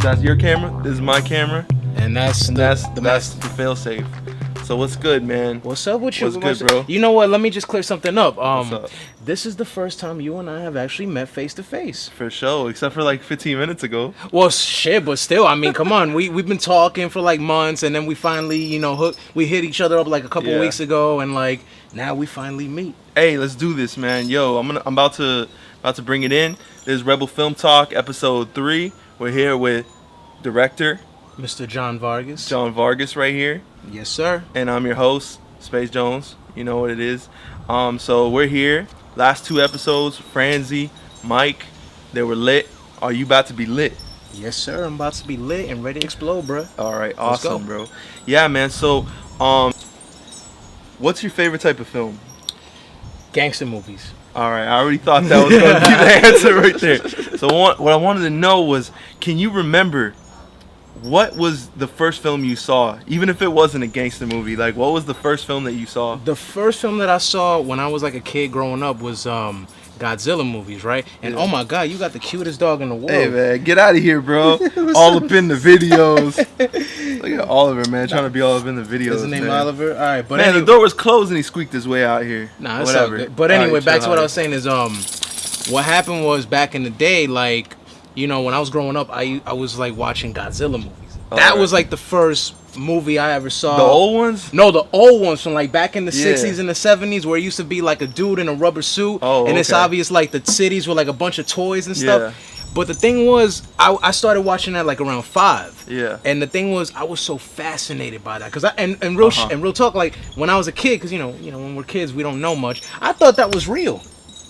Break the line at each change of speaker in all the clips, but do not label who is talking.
That's your camera. This is my camera.
And that's
the fail safe. So what's good, man?
What's up with you?
What's good, bro?
You know what? Let me just clear something up.
What's up?
This is the first time you and I have actually met face to face.
For sure, except for like 15 minutes ago.
Well, shit, but still, I mean, come on. We've been talking for like months, and then we finally, we hit each other up like a couple weeks ago, and like now we finally meet.
Hey, let's do this, man. Yo, I'm about to bring it in. This is Rebel Film Talk, episode 3. We're here with director
Mr. Jon Vargas.
Jon Vargas right here.
Yes, sir.
And I'm your host, Space Jones. You know what it is. So we're here. Last 2 episodes, Franzi, Mike, they were lit. Are you about to be lit?
Yes, sir. I'm about to be lit and ready to explode, bro.
All right, awesome, bro. Yeah, man. So, what's your favorite type of film?
Gangster movies.
All right, I already thought that was going to be the answer right there. So what I wanted to know was, can you remember what was the first film you saw, even if it wasn't a gangster movie? Like, what was the first film that you saw?
The first film that I saw when I was like a kid growing up was Godzilla movies, right? And oh my God, you got the cutest dog in the world.
Hey man, get out of here, bro. All up in the videos. Look at Oliver, man, trying to be all up in the videos.
Is his name
man.
Oliver? All right, but
man, the door was closed and he squeaked his way out here.
Nah, it's whatever. All good. But anyway, back to what I was saying is, what happened was back in the day, like, when I was growing up, I was like watching Godzilla movies. That was like the first movie I ever saw.
The old ones?
No, the old ones from like back in the 60s and the 70s, where it used to be like a dude in a rubber suit. And it's obvious like the cities were like a bunch of toys and stuff. But the thing was, I started watching that like around 5.
Yeah.
And the thing was, I was so fascinated by that, cause real talk, like when I was a kid, cause when we're kids we don't know much. I thought that was real.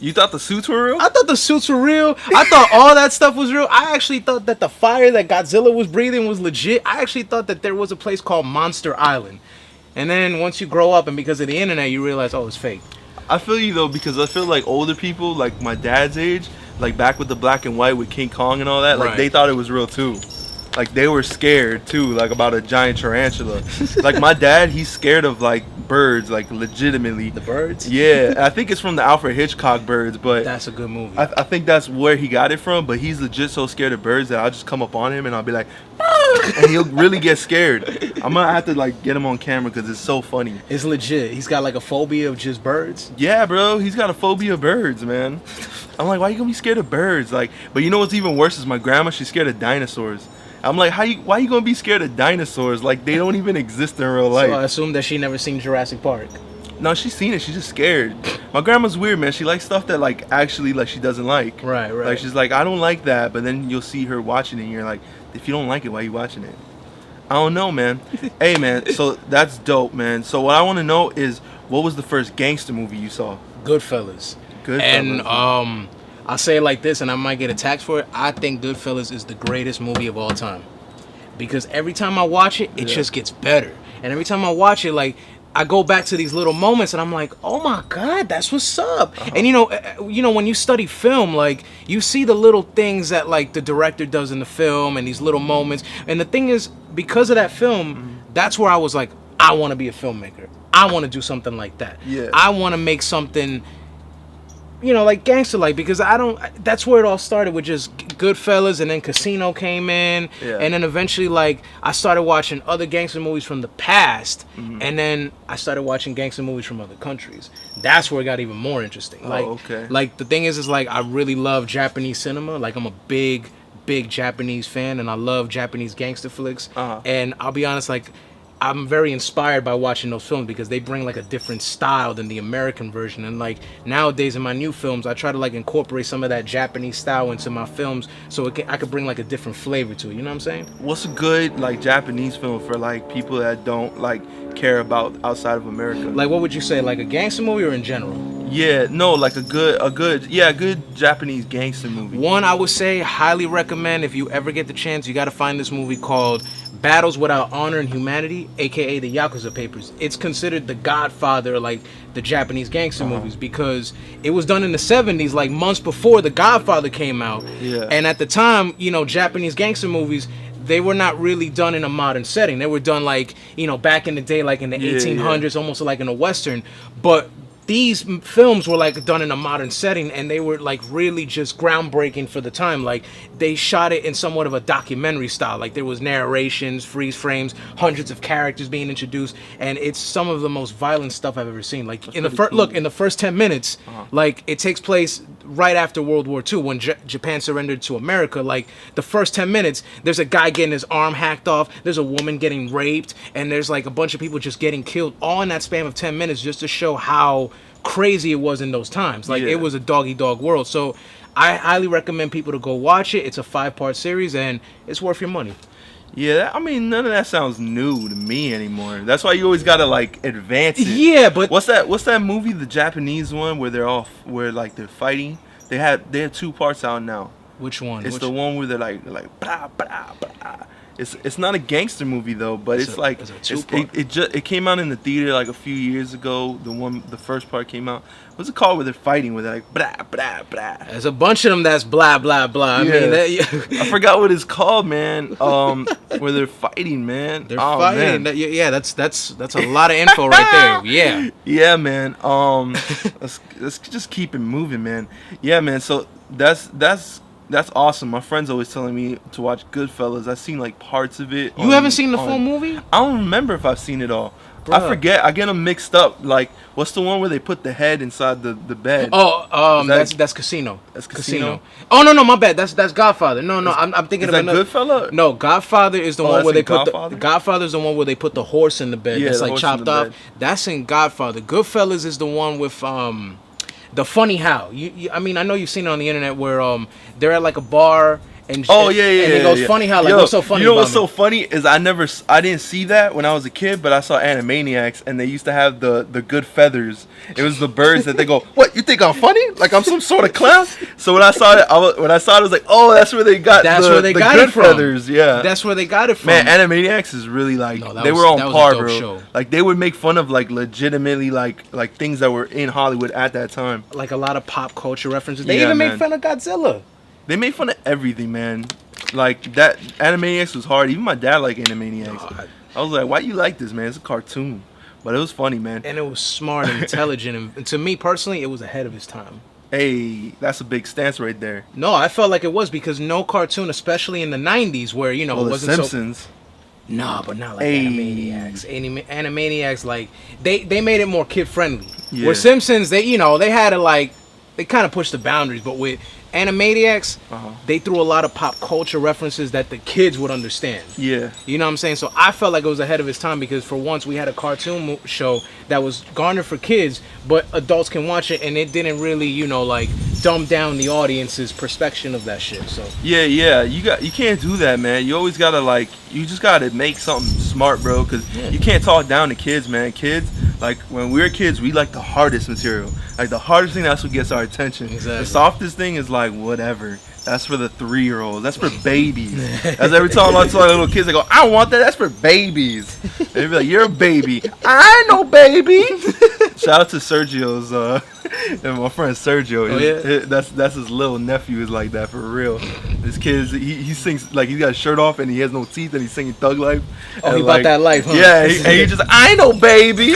You thought the suits were real?
I thought the suits were real. I thought all that stuff was real. I actually thought that the fire that Godzilla was breathing was legit. I actually thought that there was a place called Monster Island. And then once you grow up and because of the internet, you realize, oh, it's fake.
I feel you, though, because I feel like older people, like my dad's age, like back with the black and white with King Kong and all that, like they thought it was real, too. Like, they were scared, too, like about a giant tarantula. Like, my dad, he's scared of, like, birds, like, legitimately.
The birds?
Yeah, I think it's from the Alfred Hitchcock Birds, but...
That's a good movie.
I think that's where he got it from, but he's legit so scared of birds that I'll just come up on him and I'll be like... and he'll really get scared. I'm gonna have to, like, get him on camera because it's so funny.
It's legit. He's got, like, a phobia of just birds?
Yeah, bro. He's got a phobia of birds, man. I'm like, why you gonna be scared of birds? Like, but you know what's even worse is my grandma, she's scared of dinosaurs. I'm like, why you gonna be scared of dinosaurs? Like, they don't even exist in real life.
So I assume that she never seen Jurassic Park.
No, she's seen it. She's just scared. My grandma's weird, man. She likes stuff that, like, actually, like, she doesn't like.
Right.
Like, she's like, I don't like that. But then you'll see her watching it, and you're like, if you don't like it, why are you watching it? I don't know, man. Hey, man, so that's dope, man. So what I want to know is, what was the first gangster movie you saw?
Goodfellas. And, I'll say it like this, and I might get attacked for it. I think Goodfellas is the greatest movie of all time. Because every time I watch it, it just gets better. And every time I watch it, like, I go back to these little moments, and I'm like, oh my God, that's what's up. And when you study film, like, you see the little things that, like, the director does in the film and these little moments. And the thing is, because of that film, that's where I was like, I want to be a filmmaker. I want to do something like that.
Yeah.
I want to make something... like gangster, like, because that's where it all started with just Goodfellas, and then Casino came in, and then eventually, like, I started watching other gangster movies from the past, and then I started watching gangster movies from other countries. That's where it got even more interesting. Like, the thing is like, I really love Japanese cinema. Like, I'm a big Japanese fan, and I love Japanese gangster flicks. And I'll be honest, like, I'm very inspired by watching those films because they bring like a different style than the American version. And like nowadays in my new films, I try to like incorporate some of that Japanese style into my films so I could bring like a different flavor to it. You know what I'm saying?
What's a good like Japanese film for like people that don't like care about outside of America?
Like, what would you say, like a gangster movie or in general?
Yeah, no, like a good Japanese gangster movie.
One I would say highly recommend, if you ever get the chance, you got to find this movie called Battles Without Honor and Humanity, aka the Yakuza Papers. It's considered the godfather, like the Japanese gangster movies, because it was done in the 70s, like months before The Godfather came out.
Yeah.
And at the time, Japanese gangster movies, they were not really done in a modern setting. They were done like, back in the day, like in the 1800s, almost like in a Western. But these films were like done in a modern setting, and they were like really just groundbreaking for the time. Like they shot it in somewhat of a documentary style. Like there was narrations, freeze frames, hundreds of characters being introduced, and it's some of the most violent stuff I've ever seen. Like in the first 10 minutes, like it takes place right after World War II when Japan surrendered to America. Like the first 10 minutes, there's a guy getting his arm hacked off, there's a woman getting raped, and there's like a bunch of people just getting killed all in that span of 10 minutes, just to show how crazy it was in those times. Like it was a dog-eat-dog world. So I highly recommend people to go watch it. It's a 5-part series and it's worth your money.
Yeah, I mean, none of that sounds new to me anymore. That's why you always gotta like advance it.
Yeah, but
what's that movie, the Japanese one where they're fighting? They have 2 parts out now.
Which one?
It's the one where they're like blah blah blah. It's not a gangster movie though, but it came out in the theater like a few years ago. The first part came out. What's it called where they're fighting? Where they're like blah blah blah.
There's a bunch of them that's blah blah blah.
I forgot what it's called, man. Where they're fighting, man.
They're fighting. Man. Yeah, that's a lot of info right there. Yeah.
Yeah, man. Let's just keep it moving, man. Yeah, man. So that's awesome. My friend's always telling me to watch Goodfellas. I've seen like parts of it.
You haven't seen the full movie?
I don't remember if I've seen it all.
Bruh.
I forget. I get them mixed up. Like, what's the one where they put the head inside the bed?
Oh, that's Casino.
That's Casino.
Oh no, my bad. That's Godfather. No, I'm thinking of another.
Goodfella?
No, Godfather is the one where they put Godfather is the one where they put the horse in the bed.
Yeah,
it's like chopped off. That's in Godfather. Goodfellas is the one with the funny how. I mean, I know you've seen it on the internet where they're at like a bar and and it goes funny how, like, what's so funny?
You know what's so funny is I didn't see that when I was a kid, but I saw Animaniacs and they used to have the good feathers. It was the birds that they go, "What, you think I'm funny? Like I'm some sort of clown?" So when I saw it, I was like, "Oh, that's where they got the good feathers." Yeah,
that's where they got it from.
Man, Animaniacs is really like they were on par, bro. Show. Like they would make fun of like legitimately like things that were in Hollywood at that time.
Like a lot of pop culture references. They even made fun of Godzilla.
They made fun of everything, man. Like that Animaniacs was hard. Even my dad liked Animaniacs. I was like, "Why you like this, man? It's a cartoon." But it was funny, man.
And it was smart and intelligent. And to me personally, it was ahead of its time.
Hey, that's a big stance right there.
No, I felt like it was because no cartoon, especially in the 90s where, it wasn't
Simpsons.
No, but not like Animaniacs. Animaniacs, like, they made it more kid-friendly. Yeah. Where Simpsons, they had to, like, they kind of pushed the boundaries. But with Animaniacs, they threw a lot of pop culture references that the kids would understand.
Yeah.
You know what I'm saying? So I felt like it was ahead of its time because for once we had a cartoon show that was garnered for kids, but adults can watch it, and it didn't really, like, dumb down the audience's perception of that shit. So
yeah, you can't do that, man. You always gotta you just gotta make something smart, bro, because you can't talk down to kids, man. Kids, like when we were kids, we like the hardest material. Like the hardest thing, that's what gets our attention. Exactly. The softest thing is like whatever. That's for the 3-year-olds. That's for babies. That's every time I talk to little kids, they go, "I don't want that. That's for babies." And they be like, "You're a baby." "I ain't no baby." Shout out to Sergio's, and my friend Sergio.
Oh, yeah?
That's his little nephew is like that for real. This kid, he sings like he's got a shirt off and he has no teeth and he's singing Thug Life.
Oh, he about that life, huh?
Yeah, and he just like, "I ain't no baby."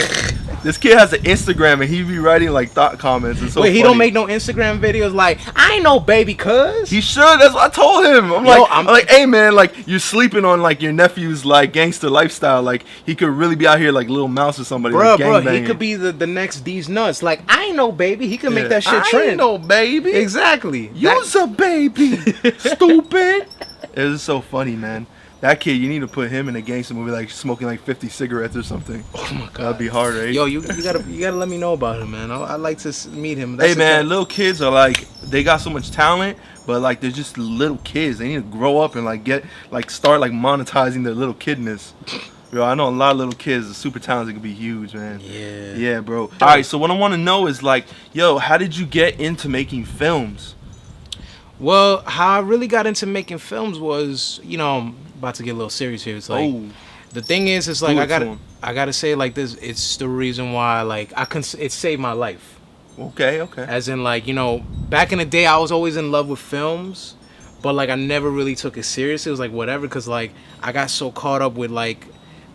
This kid has an Instagram and he be writing like thought comments and so.
Wait, he
funny.
don't make no Instagram videos like, "I ain't no baby, cuz."
He should. That's what I told him. I'm like, "Hey man, like you're sleeping on like your nephew's like gangster lifestyle. Like he could really be out here like Lil Mouse or somebody."
Bro,
like,
he could be the next D's Nuts. Like, "I ain't no baby." He could make that shit trend.
"I ain't no baby."
Exactly.
You's a baby, stupid. It was so funny, man. That kid, you need to put him in a gangster movie, like smoking like 50 cigarettes or something.
Oh my god,
that'd be hard, right?
Yo, you gotta let me know about him, man. I'd like to meet him.
Hey man, little kids are like, they got so much talent, but like they're just little kids. They need to grow up and like start like monetizing their little kidness. Yo, I know a lot of little kids, the super talented, could be huge, man. Yeah, bro. All right, so what I want to know is like, yo, how did you get into making films?
Well, how I really got into making films was, I'm about to get a little serious here. It's like, the thing is, it's like I gotta say it like this. It's the reason why, like, it saved my life.
Okay.
As in, like, back in the day, I was always in love with films, but like I never really took it seriously. It was like whatever, because like I got so caught up with like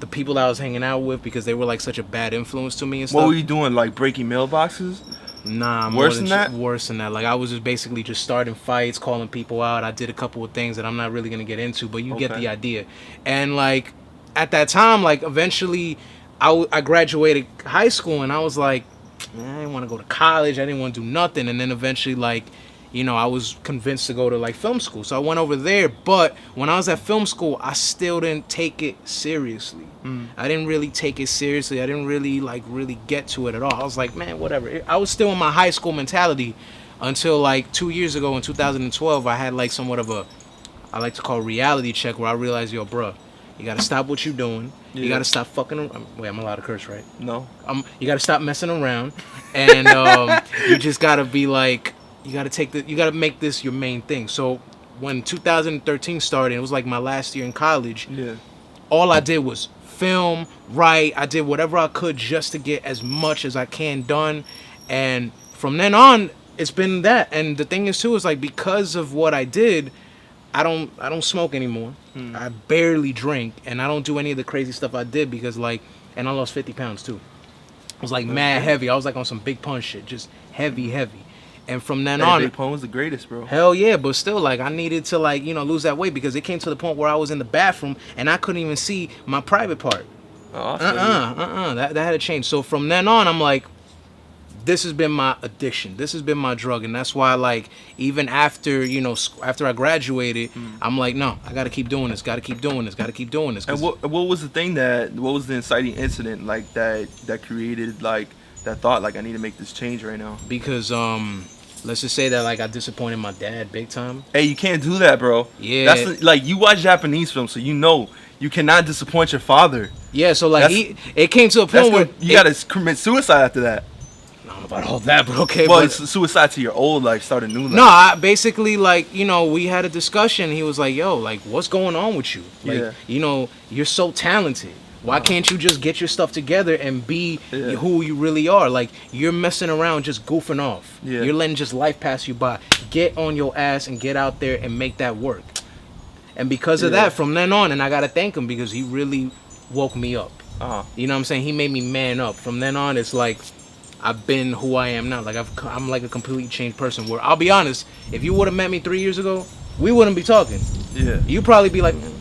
the people that I was hanging out with, because they were like such a bad influence to me and stuff.
What were you doing? Like breaking mailboxes?
Nah,
worse than that.
Worse than that. Like I was just basically just starting fights, calling people out. I did a couple of things that I'm not really gonna get into, but you get the idea. And like at that time, like eventually, I graduated high school, and I was like, man, I didn't want to go to college. I didn't want to do nothing. And then eventually, like, you know, I was convinced to go to like film school, so I went over there. But when I was at film school, I still didn't take it seriously. I didn't really take it seriously. I didn't really get to it at all. I was like, man, whatever. I was still in my high school mentality until like 2 years ago in 2012. I had like somewhat of a, I like to call reality check, where I realized, yo, bruh, you gotta stop what you're doing. Yeah. You gotta stop fucking around. Wait, I'm allowed to curse, right?
No.
You gotta stop messing around, and you just gotta be like, you gotta make this your main thing. So when 2013 started, it was like my last year in college.
Yeah.
All I did was film, write. I did whatever I could just to get as much as I can done, and from then on, it's been that. And the thing is too, is like, because of what I did, I don't smoke anymore. I barely drink, and I don't do any of the crazy stuff I did, because like, and I lost 50 pounds too. I was like mad heavy. I was like on some big punch shit, just heavy. And from then on,
Big Pun was the greatest, bro.
Hell yeah, but still, like, I needed to, like, you know, lose that weight, because it came to the point where I was in the bathroom and I couldn't even see my private part.
Oh,
That had to change. So from then on, I'm like, this has been my addiction. This has been my drug, and that's why, like, even after, you know, after I graduated, I'm like, no, I gotta keep doing this. Gotta keep doing this. Gotta keep doing this.
And what was the thing what was the inciting incident, like, that created, like, that thought, like, I need to make this change right now?
Because let's just say that, like, I disappointed my dad big time.
Hey, you can't do that, bro.
Yeah.
That's like, you watch Japanese films, so you know you cannot disappoint your father.
Yeah, so like it came to a point where
you gotta commit suicide after that.
I don't know about all that, but okay.
Well, it's suicide to your old life, start a new life.
No, I basically, like, you know, we had a discussion. He was like, yo, like, what's going on with you? Like, you know, you're so talented. Why can't you just get your stuff together and be who you really are? Like, you're messing around, just goofing off.
Yeah.
You're letting just life pass you by. Get on your ass and get out there and make that work. And because of that, from then on, and I gotta thank him, because he really woke me up. You know what I'm saying? He made me man up. From then on, it's like, I've been who I am now. Like, I'm like a completely changed person. Where, I'll be honest, if you would have met me 3 years ago, we wouldn't be talking.
Yeah.
You'd probably be like, man,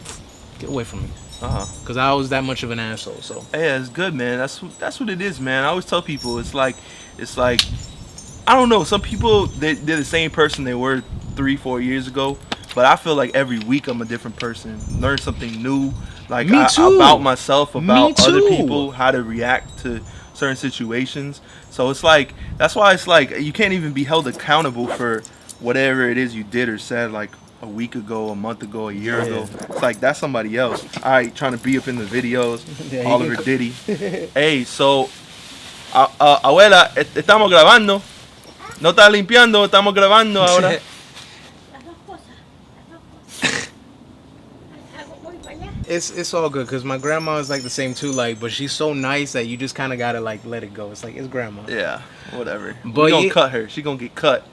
get away from me.
Because
I was that much of an asshole. So
yeah, it's good, man. That's what it is, man. I always tell people, it's like I don't know, some people, they're the same person they were 3-4 years ago, but I feel like every week I'm a different person. Learn something new, like about myself, about other people, how to react to certain situations. So it's like, that's why it's like, you can't even be held accountable for whatever it is you did or said, like, a week ago, a month ago, a year ago. It's like, that's somebody else. All right, trying to be up in the videos, Oliver Diddy. Hey, so, abuela, estamos grabando. No está limpiando, estamos grabando ahora.
It's all good, because my grandma is like the same too, like, but she's so nice that you just kind of gotta, like, let it go. It's like, it's grandma.
Yeah, whatever.
But
we gonna cut her. She gonna get cut.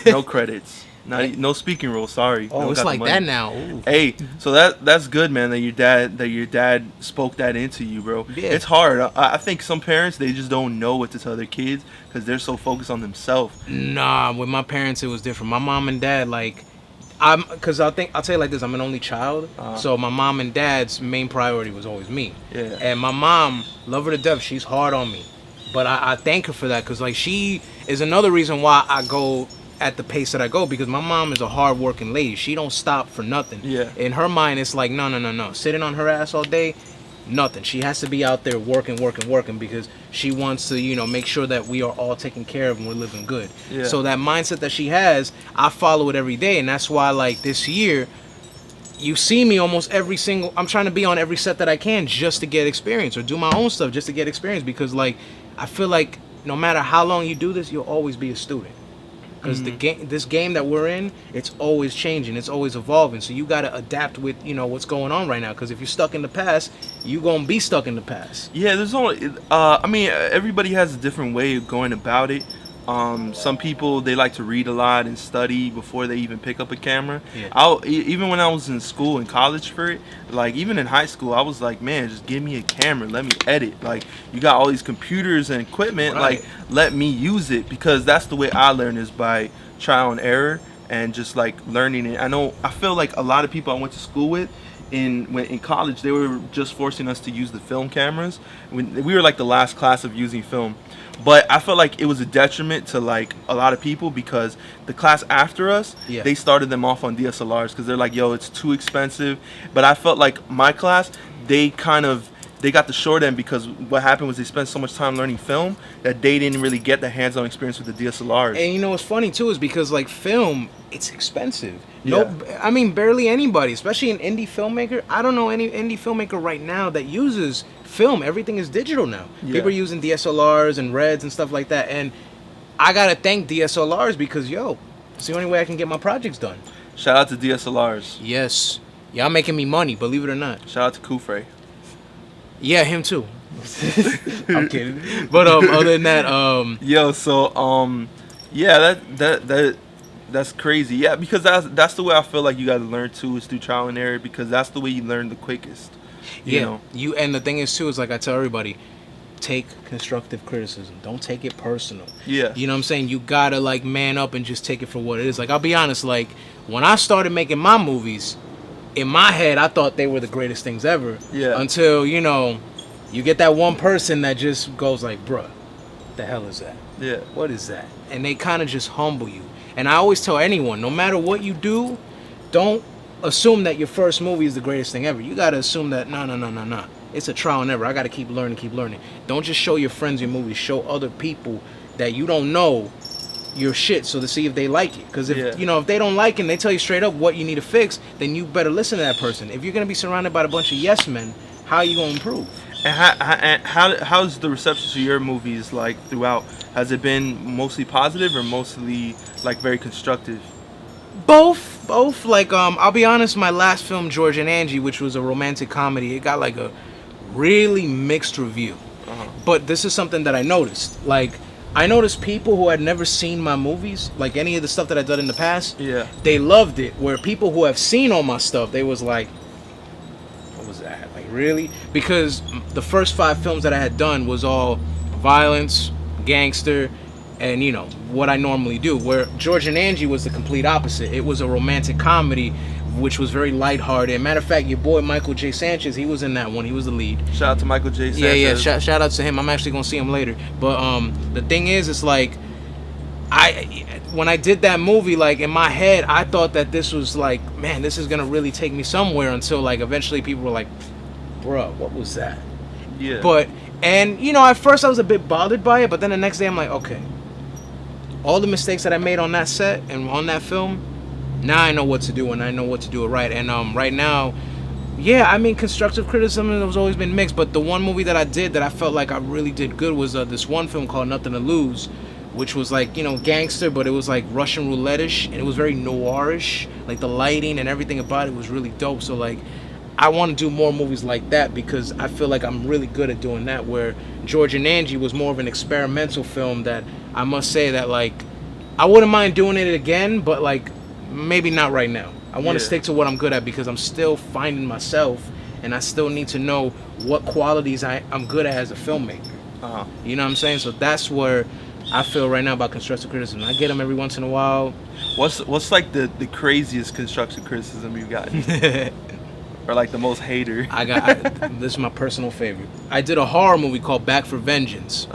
No credits. No speaking role. Sorry.
Oh, it's like that now. Ooh.
Hey, so that's good, man. That your dad spoke that into you, bro.
Yeah.
It's hard. I think some parents, they just don't know what to tell their kids because they're so focused on themselves.
Nah, with my parents it was different. My mom and dad, like, because I'll tell you like this. I'm an only child, so my mom and dad's main priority was always me.
Yeah.
And my mom, love her to death. She's hard on me, but I thank her for that, because like, she is another reason why I go at the pace that I go, because my mom is a hard-working lady. She don't stop for nothing.
Yeah.
In her mind, it's like, no. Sitting on her ass all day, nothing. She has to be out there working, because she wants to, you know, make sure that we are all taken care of and we're living good.
Yeah.
So that mindset that she has, I follow it every day, and that's why, like, this year, you see me almost I'm trying to be on every set that I can just to get experience, or do my own stuff just to get experience, because, like, I feel like no matter how long you do this, you'll always be a student. Because this game that we're in, it's always changing, it's always evolving. So you gotta adapt with, you know, what's going on right now. Because if you're stuck in the past, you gonna be stuck in the past.
Yeah, there's only, I mean, everybody has a different way of going about it. Some people, they like to read a lot and study before they even pick up a camera.
Yeah.
Even when I was in school and college for it, like even in high school, I was like, man, just give me a camera, let me edit. Like, you got all these computers and equipment,
Right.
like let me use it, because that's the way I learn, is by trial and error and just like learning it. I feel like a lot of people I went to school with in college, they were just forcing us to use the film cameras. We were like the last class of using film. But I felt like it was a detriment to like a lot of people, because the class after us, they started them off on DSLRs because they're like, yo, it's too expensive. But I felt like my class, they got the short end, because what happened was they spent so much time learning film that they didn't really get the hands-on experience with the DSLRs.
And you know what's funny too is because like film, it's expensive. No, I mean barely anybody, especially an indie filmmaker. I don't know any indie filmmaker right now that uses film. Everything is digital now. People are using DSLRs and Reds and stuff like that. And I gotta thank DSLRs because it's the only way I can get my projects done.
Shout out to DSLRs.
Yes, y'all making me money, believe it or not.
Shout out to Kufre.
Yeah, him too. I'm kidding. But other than that,
that's crazy. Yeah, because that's the way I feel like you got to learn too, is through trial and error, because that's the way you learn the quickest. You know?
And the thing is too is, like I tell everybody, take constructive criticism. Don't take it personal.
Yeah.
You know what I'm saying? You gotta like man up and just take it for what it is. Like, I'll be honest, like when I started making my movies, in my head I thought they were the greatest things ever.
Yeah.
Until, you get that one person that just goes like, bruh, what the hell is that?
Yeah.
What is that? And they kind of just humble you. And I always tell anyone, no matter what you do, don't assume that your first movie is the greatest thing ever. You gotta assume that no. It's a trial and error. I gotta keep learning. Don't just show your friends your movies. Show other people that you don't know your shit, so to see if they like it. Because if they don't like it and they tell you straight up what you need to fix, then you better listen to that person. If you're gonna be surrounded by a bunch of yes men, how are you gonna improve?
And how's the reception to your movies like throughout? Has it been mostly positive or mostly like very constructive?
Both. Like, I'll be honest, my last film, George and Angie, which was a romantic comedy, it got like a really mixed review. But this is something that I noticed. Like, I noticed people who had never seen my movies, like any of the stuff that I've done in the past, they loved it. Where people who have seen all my stuff, they was like, what was that? Like, really? Because the first 5 films that I had done was all violence, gangster, and what I normally do. Where George and Angie was the complete opposite. It was a romantic comedy, which was very lighthearted. Matter of fact, your boy Michael J. Sanchez, he was in that one. He was the lead.
Shout out to Michael J. Sanchez.
Yeah. Shout out to him. I'm actually gonna see him later. But the thing is, it's like, when I did that movie, like in my head, I thought that this was like, man, this is gonna really take me somewhere. Until like eventually people were like, bruh, what was that?
Yeah.
But at first I was a bit bothered by it, but then the next day I'm like, okay, all the mistakes that I made on that set and on that film, now I know what to do, and I know what to do it right. And right now, constructive criticism has always been mixed, but the one movie that I did that I felt like I really did good was this one film called Nothing to Lose, which was like, gangster, but it was like Russian roulette-ish, and it was very noirish. Like the lighting and everything about it was really dope. So like, I want to do more movies like that, because I feel like I'm really good at doing that, where George and Angie was more of an experimental film that I must say that like, I wouldn't mind doing it again, but like, maybe not right now. I want to stick to what I'm good at, because I'm still finding myself, and I still need to know what qualities I'm good at as a filmmaker. You know what I'm saying? So that's where I feel right now about constructive criticism. I get them every once in a while.
What's like the craziest constructive criticism you've gotten? Or like the most hater?
This is my personal favorite. I did a horror movie called Back for Vengeance.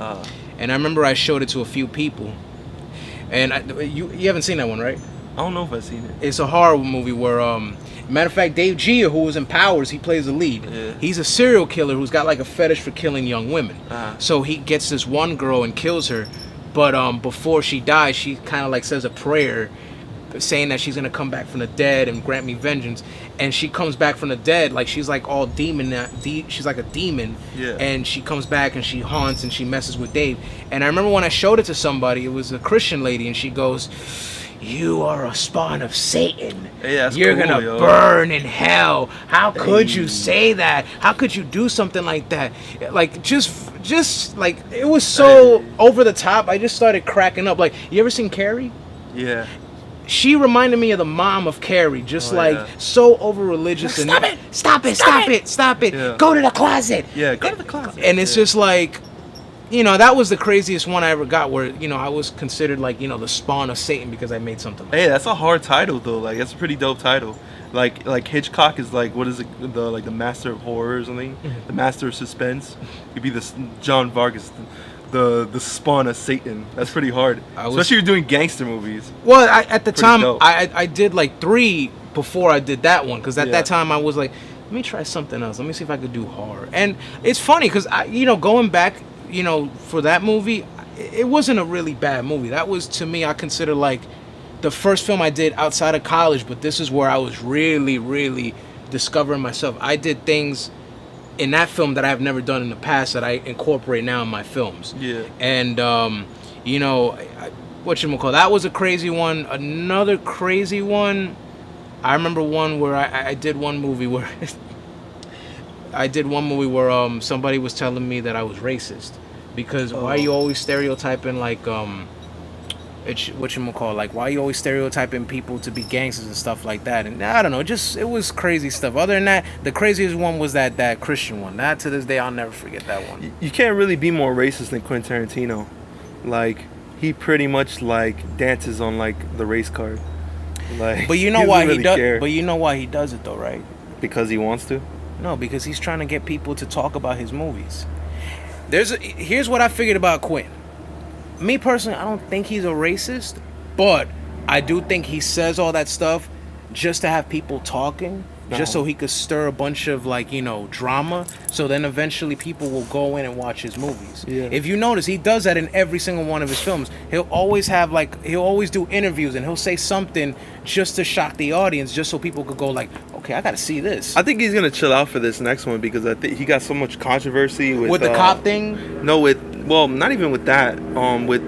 And I remember I showed it to a few people. And you haven't seen that one, right?
I don't know if I've seen it.
It's a horror movie where, matter of fact, Dave Gia, who was in Powers, he plays the lead.
Yeah.
He's a serial killer who's got like a fetish for killing young women. So he gets this one girl and kills her. But before she dies, she kind of like says a prayer, saying that she's gonna come back from the dead and grant me vengeance. And she comes back from the dead, like she's like all demon. She's like a demon.
Yeah.
And she comes back and she haunts and she messes with Dave. And I remember when I showed it to somebody, it was a Christian lady, and she goes, "You are a spawn of Satan.
Hey, that's
You're
cool,
gonna burn in hell. How could you say that? How could you do something like that?" Like, just just like it was so over the top. I just started cracking up. Like, you ever seen Carrie?
Yeah.
She reminded me of the mom of Carrie, just so over religious.
Stop
and
it!
Stop it!
Yeah.
Go to the closet.
Yeah, go to the closet.
And it's just like, that was the craziest one I ever got, where I was considered like the spawn of Satan because I made something.
Hey, that's a hard title though. Like, that's a pretty dope title. Like Hitchcock is like, what is it? The master of horror or something. The master of suspense. You'd be the Jon Vargas. The spawn of Satan. That's pretty hard, especially if you're doing gangster movies.
Well, at the time, I did like 3 before I did that one, because at that time I was like, let me try something else. Let me see if I could do horror. And it's funny because going back, for that movie, it wasn't a really bad movie. That was, to me, I consider like the first film I did outside of college. But this is where I was really, really discovering myself. I did things in that film that I've never done in the past that I incorporate now in my films.
Yeah.
And whatchamacallit, that was a crazy one. Another crazy one, I remember one where I did one movie where somebody was telling me that I was racist because why are you always stereotyping like like why are you always stereotyping people to be gangsters and stuff like that? And I don't know, it was crazy stuff. Other than that, the craziest one was that Christian one. That, to this day, I'll never forget that one.
You can't really be more racist than Quentin Tarantino. Like, he pretty much like dances on like the race card. Like,
but you know why he does? Care. But you know why he does it though, right?
Because he wants to?
No, because he's trying to get people to talk about his movies. Here's what I figured about Quentin. Me personally, I don't think he's a racist, but I do think he says all that stuff just to have people talking, just so he could stir a bunch of drama. So then eventually people will go in and watch his movies. Yeah. If you notice, he does that in every single one of his films. He'll always do interviews and he'll say something just to shock the audience, just so people could go like, okay, I got to see this.
I think he's gonna chill out for this next one because I think he got so much controversy with
the cop thing.
No, not even with that. With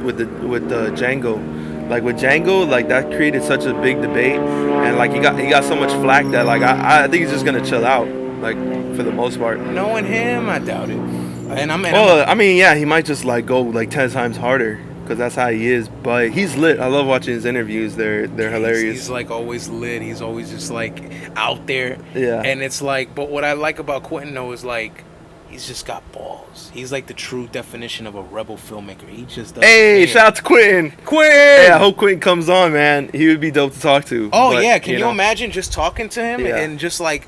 Django. Like with Django, like that created such a big debate, and like he got so much flack that like I think he's just gonna chill out, like for the most part.
Knowing him, I doubt it.
I mean, yeah, he might just like go like 10 times harder because that's how he is. But he's lit. I love watching his interviews. They're hilarious.
He's like always lit. He's always just like out there.
Yeah.
And it's like, but what I like about Quentin though is like, he's just got balls. He's like the true definition of a rebel filmmaker. He just does.
Hey, shout out to Quentin. Hey, I hope Quentin comes on, man. He would be dope to talk to.
Oh, but, yeah. Can you imagine just talking to him and just like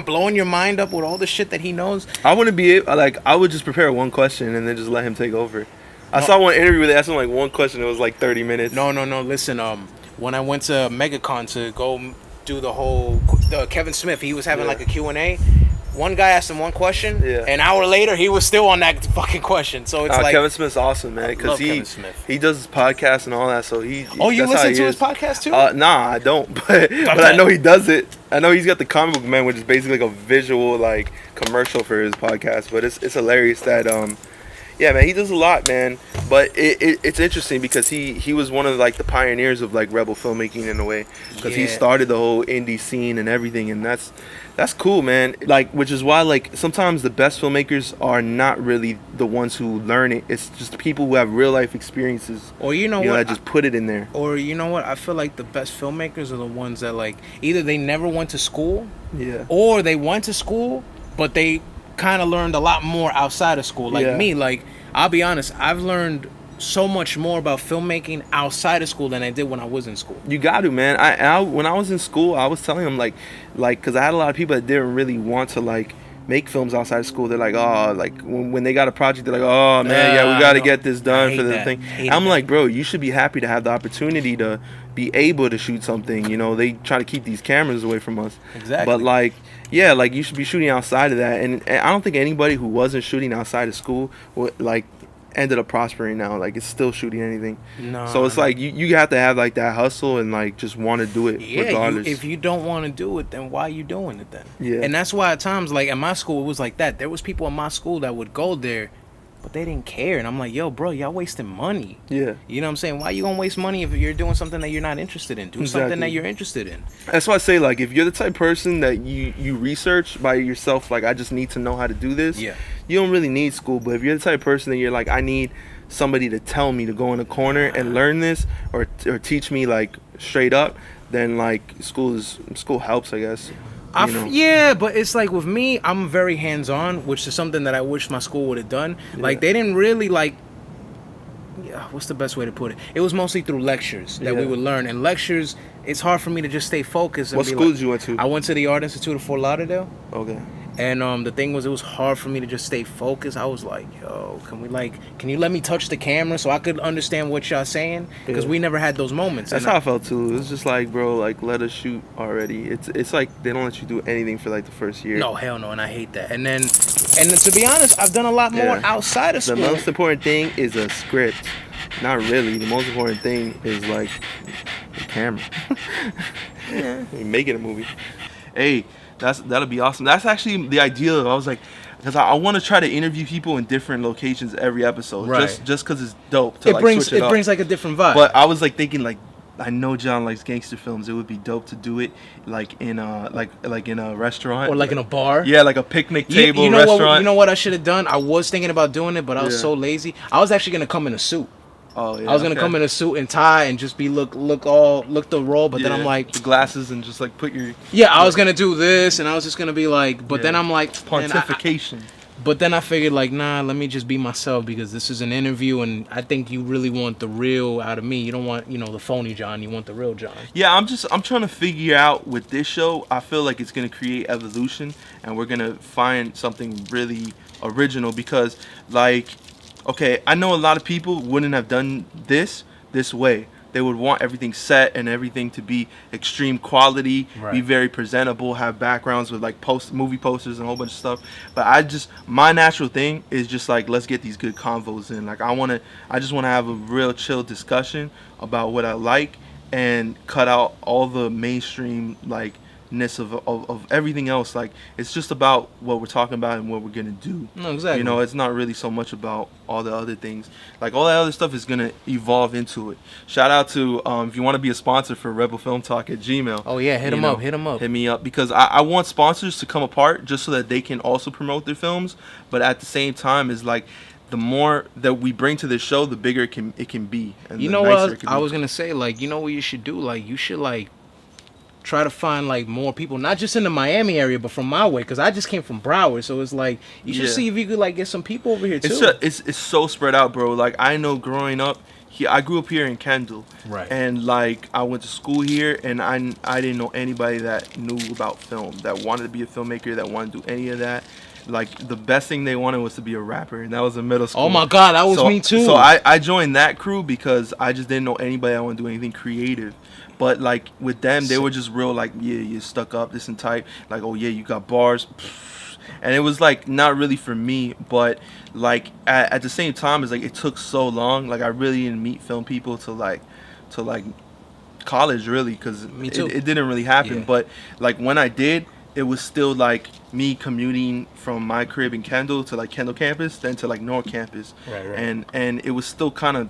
blowing your mind up with all the shit that he knows?
I wouldn't be like, I would just prepare one question and then just let him take over. I saw one interview where they asked him like one question. It was like 30 minutes.
No. Listen, when I went to MegaCon to go do the Kevin Smith, he was having like a Q&A. One guy asked him one question, an hour later he was still on that fucking question. So it's like
Kevin Smith's awesome, man, because he does his podcast and all that. So you listen
to his podcast too?
Nah, I don't, but I know he does it. I know he's got the Comic Book Man, which is basically like a visual like commercial for his podcast. But it's hilarious that yeah, man, he does a lot, man. But it's interesting because he was one of like the pioneers of like rebel filmmaking in a way, because he started the whole indie scene and everything, and that's cool, man. Like, which is why like sometimes the best filmmakers are not really the ones who learn it. It's just people who have real life experiences.
Or you know what?
That just put it in there.
Or you know what? I feel like the best filmmakers are the ones that like either they never went to school, or they went to school, but they kind of learned a lot more outside of school. Like me, like I'll be honest, I've learned so much more about filmmaking outside of school than I did when I was in school.
You got to, man. I when I was in school, I was telling them like because I had a lot of people that didn't really want to like make films outside of school. They're like, oh, like when they got a project, they're like, oh man, we got to get this done for the thing. I'm like, bro, you should be happy to have the opportunity to be able to shoot something. You know, they try to keep these cameras away from us.
Exactly.
But like, yeah, like you should be shooting outside of that. And I don't think anybody who wasn't shooting outside of school would like ended up prospering now. Like, it's still shooting anything. No. So it's like you have to have like that hustle and like just want to do it regardless.
If you don't want to do it, then why are you doing it then?
Yeah.
And that's why at times, like at my school, it was like that. There was people in my school that would go there but they didn't care. And I'm like, yo, bro, y'all wasting money.
Yeah.
You know what I'm saying? Why you gonna waste money if you're doing something that you're not interested in? Do something that you're interested in.
That's why I say, like, if you're the type of person that you research by yourself, like, I just need to know how to do this.
Yeah.
You don't really need school. But if you're the type of person that you're like, I need somebody to tell me to go in a corner and learn this or teach me, like, straight up, then, like, school helps, I guess.
Yeah, but it's like with me, I'm very hands-on, which is something that I wish my school would have done. Yeah. Like, they didn't really, like, what's the best way to put it? It was mostly through lectures that we would learn. And lectures, it's hard for me to just stay focused. And
what school did you went to?
I went to the Art Institute of Fort Lauderdale.
Okay.
And the thing was, it was hard for me to just stay focused. I was like, yo, can you let me touch the camera so I could understand what y'all saying? Because we never had those moments.
That's how I felt too. It's just like, bro, like, let us shoot already. It's like they don't let you do anything for like the first year.
No, hell no, and I hate that. And then to be honest, I've done a lot more outside of school.
The most important thing is a script. Not really. The most important thing is like the camera. Yeah. You're making a movie. Hey. That'll be awesome. That's actually the ideal. I was like, because I want to try to interview people in different locations every episode, right? Just because it's dope to switch it up.
It brings like a different vibe.
But I was like thinking, like, I know John likes gangster films. It would be dope to do it like in a restaurant
or like in a bar.
Yeah, like a picnic table restaurant.
You know what I should have done? I was thinking about doing it, but I was so lazy. I was actually gonna come in a suit.
Oh, yeah,
I was gonna come in a suit and tie and just be look the role, but then I'm like
the glasses and just like put your
I was gonna do this and I was just gonna be like, but then I'm like
pontification.
But then I figured like, nah, let me just be myself because this is an interview and I think you really want the real out of me. You don't want the phony John. You want the real John.
Yeah, I'm trying to figure out with this show. I feel like it's gonna create evolution and we're gonna find something really original because like. Okay, I know a lot of people wouldn't have done this way. They would want everything set and everything to be extreme quality, be very presentable, have backgrounds with like movie posters and a whole bunch of stuff. But my natural thing is just like, let's get these good convos in. Like I just want to have a real chill discussion about what I like and cut out all the mainstream like ness of everything else. Like it's just about what we're talking about and what we're gonna do.
No, exactly.
You know, it's not really so much about all the other things. Like all that other stuff is gonna evolve into it. Shout out to if you want to be a sponsor for Rebel Film Talk at Gmail.
Oh yeah, hit me up
because I want sponsors to come apart just so that they can also promote their films. But at the same time, is like the more that we bring to this show, the bigger it can be. And
you know what I was gonna say? Like, you know what you should do? Like you should like try to find like more people, not just in the Miami area, but from my way, because I just came from Broward, so it's like you should see if you could like get some people over here too.
It's so spread out, bro. Like I know growing up, I grew up here in Kendall,
right?
And like I went to school here, and I didn't know anybody that knew about film, that wanted to be a filmmaker, that wanted to do any of that. Like the best thing they wanted was to be a rapper, and that was in middle school.
Oh my God, that was me too.
So I joined that crew because I just didn't know anybody that wanted to do anything creative. But like with them, they were just real like, yeah, you're stuck up, this and type. Like, oh yeah, you got bars. And it was like not really for me, but like at the same time, it's like it took so long. Like I really didn't meet film people till like college, really, because it didn't really happen. Yeah. But like when I did, it was still like me commuting from my crib in Kendall to like Kendall campus, then to like North campus.
Right.
And it was still kind of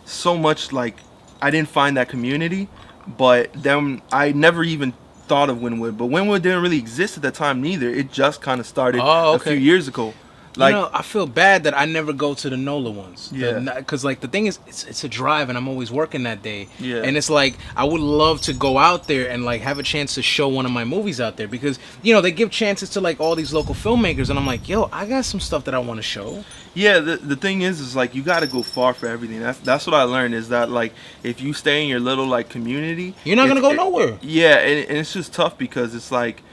so much like I didn't find that community. But then I never even thought of Wynwood. But Wynwood didn't really exist at that time neither. It just kind of started a few years ago. Like,
I feel bad that I never go to the NOLA ones.
Yeah.
Because like the thing is, it's a drive, and I'm always working that day.
Yeah.
And it's like I would love to go out there and like have a chance to show one of my movies out there because they give chances to like all these local filmmakers, and I'm like, yo, I got some stuff that I want to show.
Yeah. The thing is like you got to go far for everything. That's what I learned is that like if you stay in your little like community,
you're not gonna go nowhere.
Yeah, and it's just tough because it's like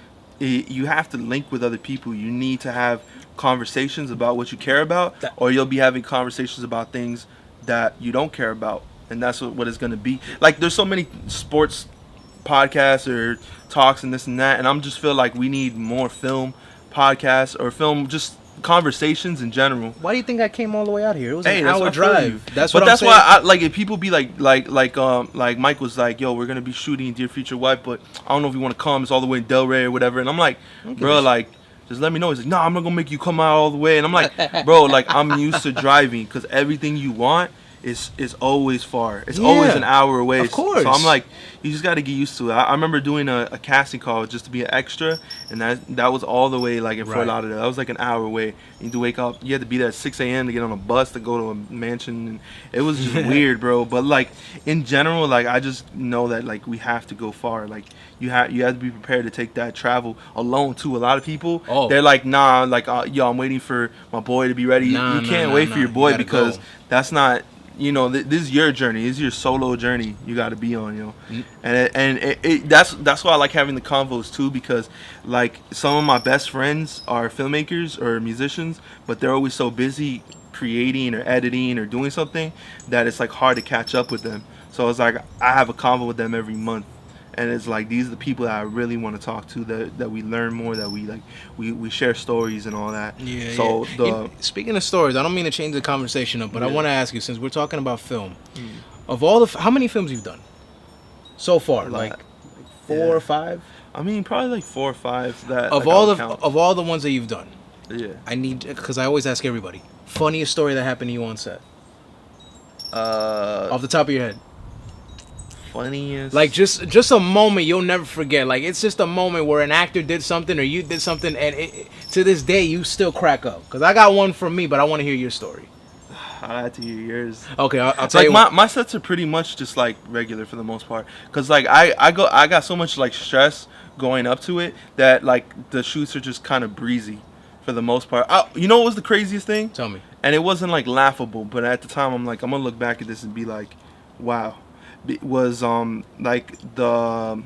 you have to link with other people. You need to have conversations about what you care about, or you'll be having conversations about things that you don't care about, and that's what it's going to be. Like there's so many sports podcasts or talks and this and that, and I'm just feel like we need more film podcasts or film just conversations in general.
Why do you think I came all the way out here? It was an hour drive.
That's why I like if people be like Mike was like, yo, we're gonna be shooting Dear Future Wife, but I don't know if you want to come. It's all the way in Delray or whatever, and I'm like, bro, like Just let me know. He's like, no, I'm not gonna make you come out all the way. And I'm like, bro, like I'm used to driving because everything you want is always far. It's always an hour away.
Of course.
So I'm like, you just got to get used to it. I remember doing a casting call just to be an extra, and that was all the way like in Fort Lauderdale. That was like an hour away. You had to wake up. You had to be there at 6 a.m. to get on a bus to go to a mansion. And it was just weird, bro. But like in general, like I just know that like we have to go far. Like you have to be prepared to take that travel alone too. A lot of people, they're like, nah, like yo, I'm waiting for my boy to be ready. You can't wait for your boy because that's not. You know, this is your journey. This is your solo journey. You got to be on, you know, and that's why I like having the convos too, because like some of my best friends are filmmakers or musicians, but they're always so busy creating or editing or doing something that it's like hard to catch up with them. So it's like I have a convo with them every month, and it's like these are the people that I really want to talk to, that we learn more, that we like we share stories and all that.
Speaking of stories, I don't mean to change the conversation up, but I want to ask you, since we're talking about film, of all the how many films you've done so far? Like 4 or 5?
I mean, probably like 4 or 5. That
of all the ones that you've done.
Yeah.
I need, because I always ask everybody, funniest story that happened to you on set. Off the top of your head.
Funniest,
like just a moment you'll never forget. Like it's just a moment where an actor did something or you did something, and to this day you still crack up. Because I got one from me, but I want to hear your story.
I had to hear yours.
Okay, I'll tell you.
Like my sets are pretty much just like regular for the most part. Cause like I got so much like stress going up to it that like the shoots are just kind of breezy for the most part. You know what was the craziest thing?
Tell me.
And it wasn't like laughable, but at the time I'm like, I'm gonna look back at this and be like, wow. It was like the,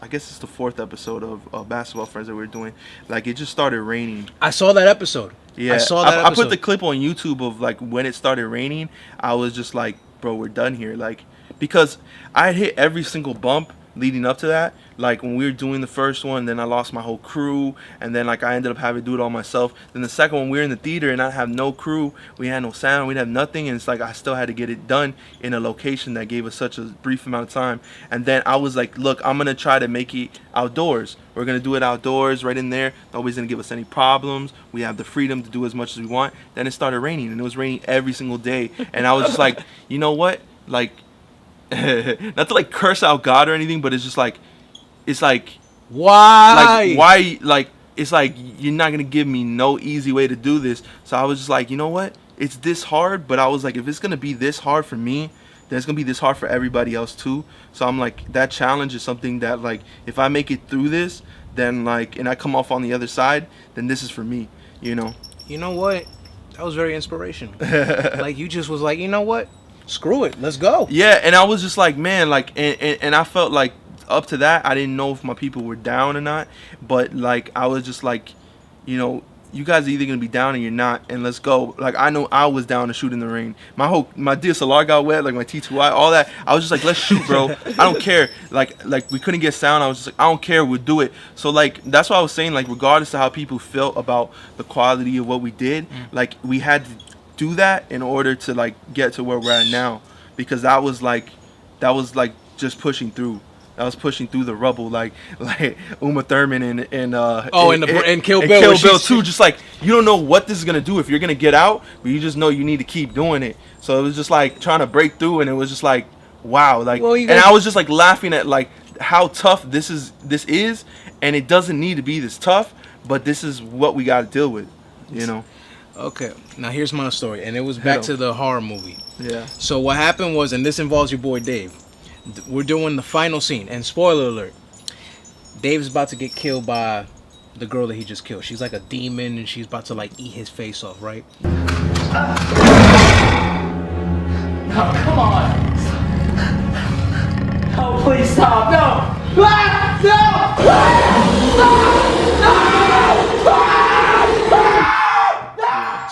I guess it's the 4th episode of Basketball Friends that we were doing. Like it just started raining.
I saw that episode. Yeah, I saw that episode.
I put the clip on YouTube of like when it started raining. I was just like, bro, we're done here. Like because I had hit every single bump leading up to that. Like when we were doing the first one, then I lost my whole crew, and then like I ended up having to do it all myself. Then the second one, we were in the theater and I have no crew, we had no sound, we'd have nothing, and it's like I still had to get it done in a location that gave us such a brief amount of time. And then I was like, look, I'm gonna try to make it outdoors. We're gonna do it outdoors, right in there. Nobody's gonna give us any problems. We have the freedom to do as much as we want. Then it started raining, and it was raining every single day. And I was just like, you know what? Like, not to like curse out God or anything, but it's just like, it's like, why, like, it's like, you're not going to give me no easy way to do this. So I was just like, you know what? It's this hard, but I was like, if it's going to be this hard for me, then it's going to be this hard for everybody else too. So I'm like, that challenge is something that, like, if I make it through this, then, like, and I come off on the other side, then this is for me, you know?
You know what? That was very inspirational. Like, you just was like, you know what? Screw it. Let's go.
Yeah, and I was just like, man, like, and I felt like, up to that, I didn't know if my people were down or not, but like I was just like, you know, you guys are either gonna be down or you're not, and let's go. Like I know I was down to shoot in the rain. My DSLR got wet, like my T2i, all that. I was just like, let's shoot, bro. I don't care. Like we couldn't get sound. I was just like, I don't care. We'll do it. So like that's what I was saying. Like regardless of how people felt about the quality of what we did, like we had to do that in order to like get to where we're at now, because that was like just pushing through. I was pushing through the rubble like Uma Thurman and
Kill Bill.
Kill Bill too. Just like you don't know what this is gonna do if you're gonna get out, but you just know you need to keep doing it. So it was just like trying to break through, and it was just like wow, like, and I was just like laughing at like how tough this is, and it doesn't need to be this tough, but this is what we got to deal with, you know.
Okay, now here's my story, and it was back to the horror movie.
Yeah.
So what happened was, and this involves your boy Dave. We're doing the final scene, and spoiler alert, Dave's about to get killed by the girl that he just killed. She's like a demon, and she's about to like eat his face off, right?
No, come on. No, please stop. No.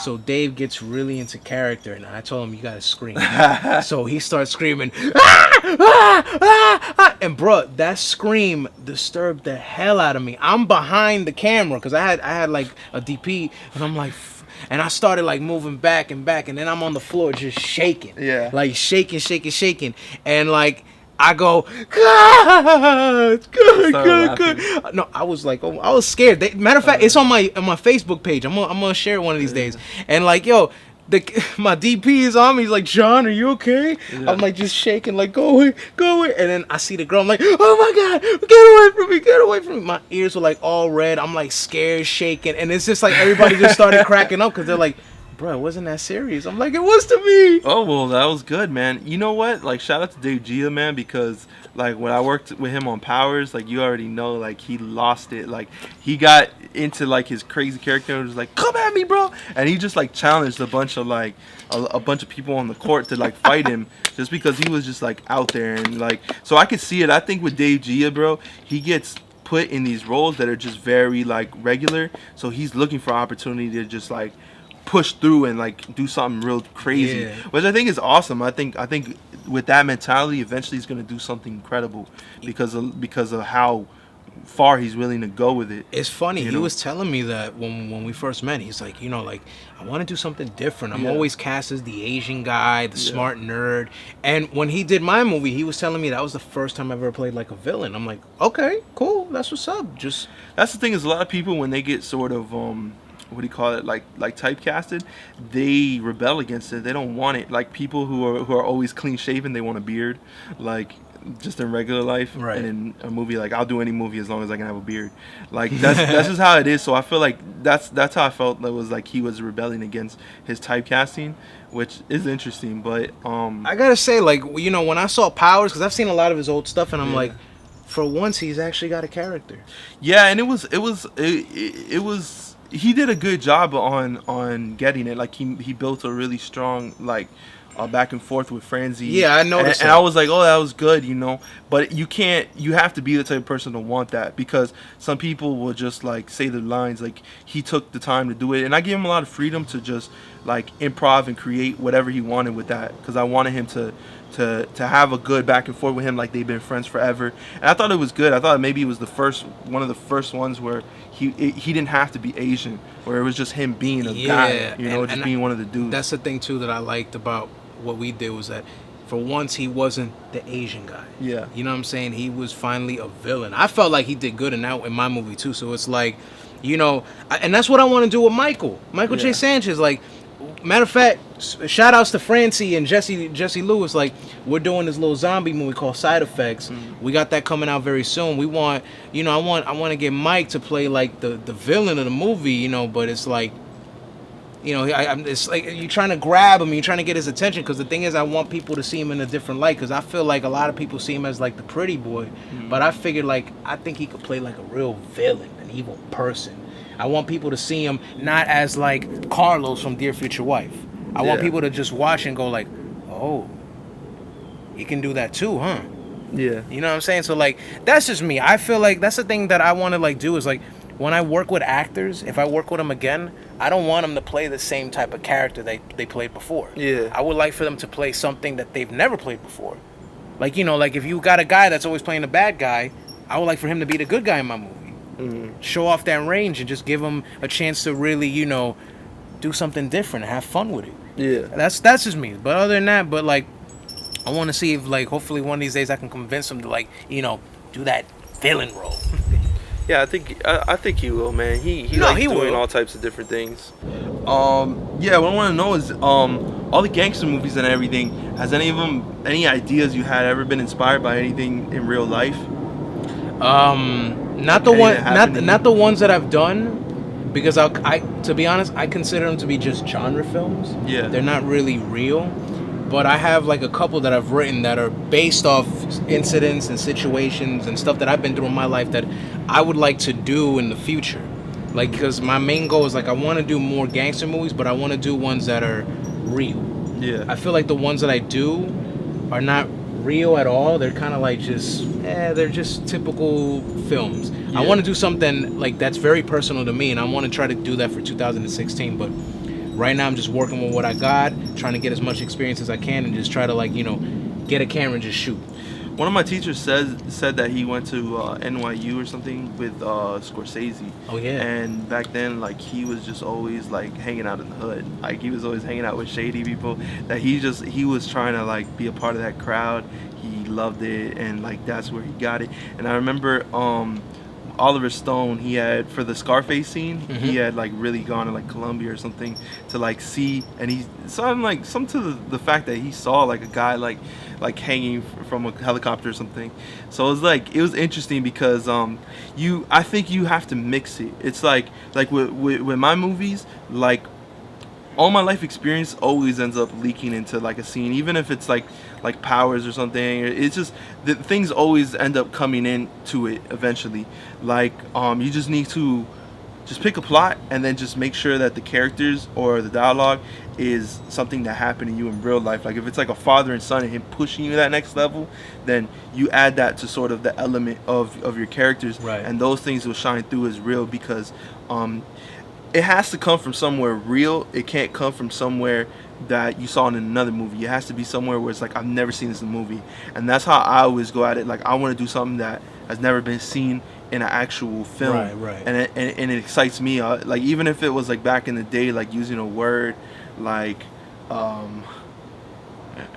So Dave gets really into character, and I told him, you gotta scream. So he starts screaming, and bro, that scream disturbed the hell out of me. I'm behind the camera because I had like a DP, and I'm like, and I started like moving back and back, and then I'm on the floor just shaking,
yeah,
like shaking, and like I go, good. No, I was like, I was scared. Matter of fact, it's on my Facebook page. I'm gonna share it one of these days. And like, yo, my DP is on me. He's like, John, are you okay? Yeah. I'm like just shaking, like, go away. And then I see the girl. I'm like, oh my God, get away from me. My ears were like all red. I'm like scared, shaking, and it's just like everybody just started cracking up because they're like, bro, it wasn't that serious. I'm like, it was to me.
Oh, well, that was good, man. You know what? Like, shout out to Dave Gia, man, because, like, when I worked with him on Powers, like, you already know, like, he lost it. Like, he got into, like, his crazy character and was like, come at me, bro. And he just, like, challenged a bunch of, like, a bunch of people on the court to, like, fight him just because he was just, like, out there. And, like, so I could see it. I think with Dave Gia, bro, he gets put in these roles that are just very, like, regular. So he's looking for opportunity to just, like, push through and like do something real crazy, which I think is awesome. I think with that mentality, eventually he's gonna do something incredible because of how far he's willing to go with it.
It's funny. He was telling me that when we first met, he's like, like, I want to do something different. I'm always cast as the Asian guy, the smart nerd. And when he did my movie, he was telling me that was the first time I ever played like a villain. I'm like, okay, cool, that's what's up.
That's the thing is a lot of people when they get sort of what do you call it, like typecasted, they rebel against it. They don't want it. Like people who are always clean shaven, they want a beard, like just in regular life.
Right.
And in a movie, like I'll do any movie as long as I can have a beard. Like that's just how it is. So I feel like that's how I felt. That was like he was rebelling against his typecasting, which is interesting. But
I gotta say, like, when I saw Powers, because I've seen a lot of his old stuff, and I'm like, for once he's actually got a character.
Yeah, and it was he did a good job on getting it. Like he built a really strong like back and forth with Franzi.
Yeah, I noticed.
And I was like, oh, that was good, But you have to be the type of person to want that because some people will just like say the lines. Like he took the time to do it, and I gave him a lot of freedom to just like improv and create whatever he wanted with that because I wanted him to have a good back and forth with him like they've been friends forever. And I thought it was good. I thought maybe it was one of the first ones where he didn't have to be Asian, where it was just him being a guy, just being one of the dudes.
That's the thing too that I liked about what we did was that for once he wasn't the Asian guy.
Yeah.
You know what I'm saying? He was finally a villain. I felt like he did good in my movie too. So it's like, and that's what I want to do with Michael J. Sanchez. Like, matter of fact, shout outs to Francie and Jesse Lewis. Like, we're doing this little zombie movie called Side Effects. We got that coming out very soon. We want, I want to get Mike to play like the villain of the movie, but it's like, it's like you're trying to grab him, you're trying to get his attention. Because the thing is, I want people to see him in a different light. Because I feel like a lot of people see him as like the pretty boy, but I figured like I think he could play like a real villain, an evil person. I want people to see him not as like Carlos from Dear Future Wife. I want people to just watch and go like, oh, he can do that too, huh?
Yeah.
You know what I'm saying? So like, that's just me. I feel like that's the thing that I want to like do is like, when I work with actors, if I work with them again, I don't want them to play the same type of character they played before.
Yeah.
I would like for them to play something that they've never played before. Like, like if you got a guy that's always playing the bad guy, I would like for him to be the good guy in my movie. Show off that range and just give him a chance to really, do something different and have fun with it.
Yeah.
That's just me. But other than that, but like, I want to see if like, hopefully one of these days I can convince him to like, do that villain role.
Yeah, I think he will, man. He likes doing all types of different things. Yeah, what I want to know is all the gangster movies and everything. Has any ideas you had ever been inspired by anything in real life?
Not the ones that I've done, because I to be honest, I consider them to be just genre films.
Yeah,
they're not really real. But I have like a couple that I've written that are based off incidents and situations and stuff that I've been through in my life that I would like to do in the future. Like, because my main goal is like I want to do more gangster movies, but I want to do ones that are real.
Yeah.
I feel like the ones that I do are not real at all. They're kind of like they're just typical films. Yeah. I want to do something like that's very personal to me, and I want to try to do that for 2016, but right now I'm just working with what I got, trying to get as much experience as I can and just try to like, get a camera and just shoot.
One of my teachers said that he went to NYU or something with Scorsese.
Oh yeah.
And back then, like, he was just always like hanging out in the hood. Like, he was always hanging out with shady people. That he was trying to like be a part of that crowd. He loved it, and like that's where he got it. And I remember Oliver Stone, he had, for the Scarface scene, he had like really gone to like Colombia or something to like see, and he saw like some to the fact that he saw like a guy like hanging from a helicopter or something. So it was interesting because I think you have to mix it. It's like with my movies, like all my life experience always ends up leaking into like a scene, even if it's like Powers or something. It's just the things always end up coming into it eventually. Like you just need to just pick a plot and then just make sure that the characters or the dialogue is something that happened to you in real life. Like if it's like a father and son and him pushing you to that next level, then you add that to sort of the element of your characters,
right.
And those things will shine through as real, because it has to come from somewhere real. It can't come from somewhere that you saw in another movie. It has to be somewhere where it's like, I've never seen this in a movie. And that's how I always go at it. Like, I want to do something that has never been seen in an actual film.
Right.
And it excites me. Like, even if it was like back in the day, like using a word like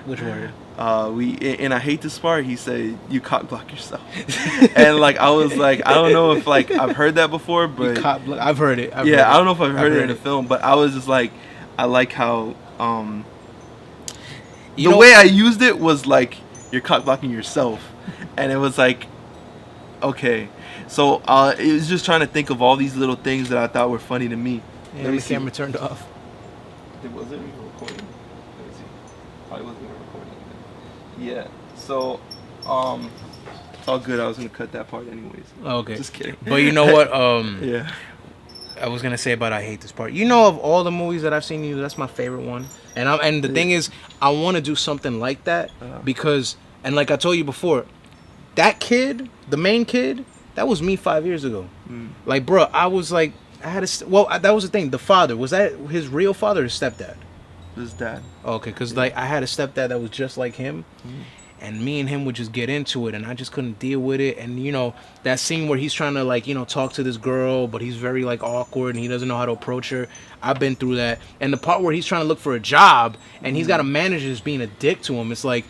which word?
In I Hate This Part, he said, "You cock block yourself," and like I was like, I don't know if like I've heard that before, but
I've heard it.
I don't know if I've heard it in the film, but I was just like, I like how the way I used it was like, you're cock blocking yourself, and it was like, okay, so it was just trying to think of all these little things that I thought were funny to me.
Yeah, the camera turned off.
Was it recording? Let me see. Probably wasn't recording. Yeah. So, it's all good. I was gonna cut that part anyways.
Okay.
Just kidding.
But you know what?
Yeah.
I was gonna say about I Hate This Part. You know, of all the movies that I've seen, that's my favorite one. And the thing is, I want to do something like that because, and like I told you before, that kid, the main kid, that was me 5 years ago. Like, bro, I was like, that was the thing. The father, was that his real father or his stepdad?
His dad.
Okay, because like I had a stepdad that was just like him, and me and him would just get into it, and I just couldn't deal with it. And you know that scene where he's trying to like talk to this girl, but he's very like awkward and he doesn't know how to approach her. I've been through that. And the part where he's trying to look for a job and he's got a manager just being a dick to him. It's like,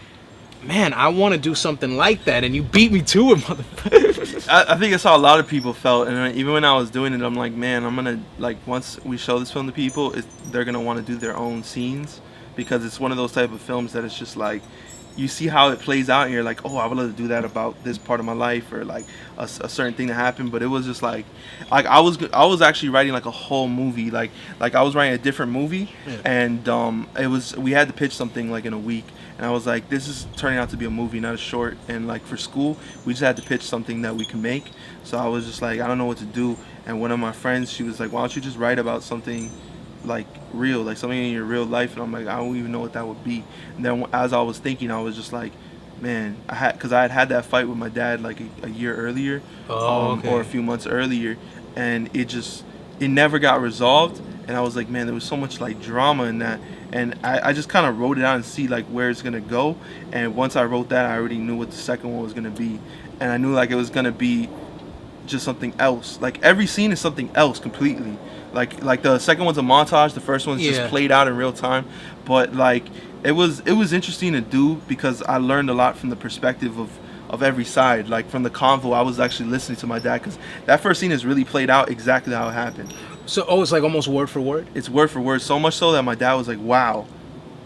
man, I want to do something like that, and you beat me to it, motherfucker.
I think that's how a lot of people felt, and even when I was doing it, I'm like, man, I'm gonna, like, once we show this film to people, they're gonna want to do their own scenes, because it's one of those type of films that it's just like, you see how it plays out, and you're like, oh, I would love to do that about this part of my life, or like a certain thing that happened. But it was just like I was actually writing like a whole movie, like I was writing a different movie, and we had to pitch something like in a week. And I was like, this is turning out to be a movie, not a short. And like for school, we just had to pitch something that we can make. So I was just like, I don't know what to do. And one of my friends, she was like, why don't you just write about something like real, like something in your real life? And I'm like, I don't even know what that would be. And then as I was thinking, I was just like, man, because I had that fight with my dad like a year earlier, or a few months earlier, and it never got resolved. And I was like, man, there was so much like drama in that. And I just kind of wrote it out and see like where it's gonna go. And once I wrote that, I already knew what the second one was gonna be, and I knew like it was gonna be just something else. Like every scene is something else completely. Like the second one's a montage. The first one's just played out in real time. But like it was interesting to do because I learned a lot from the perspective of every side. Like from the convo, I was actually listening to my dad because that first scene is really played out exactly how it happened.
So, it's like almost word for word?
It's word for word, so much so that my dad was like, wow,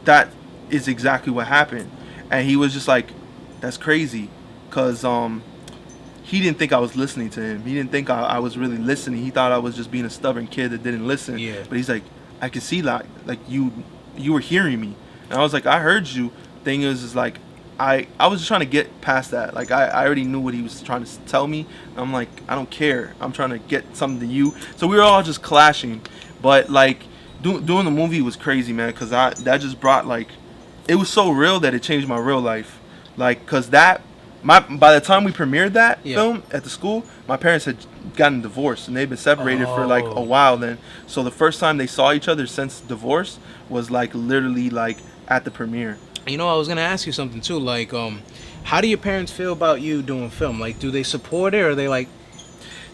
that is exactly what happened. And he was just like, that's crazy. Because he didn't think I was listening to him. He didn't think I was really listening. He thought I was just being a stubborn kid that didn't listen.
Yeah.
But he's like, I can see that, like you were hearing me. And I was like, I heard you. Thing is like, I was just trying to get past that. Like I already knew what he was trying to tell me. I'm like, I don't care. I'm trying to get something to you. So we were all just clashing. But like doing the movie was crazy, man. Cause that just brought like, it was so real that it changed my real life. Like, cause by the time we premiered that film at the school, my parents had gotten divorced and they'd been separated for like a while then. So the first time they saw each other since divorce was like literally like at the premiere.
You know, I was gonna ask you something too. Like, how do your parents feel about you doing film? Like, do they support it, or are they like?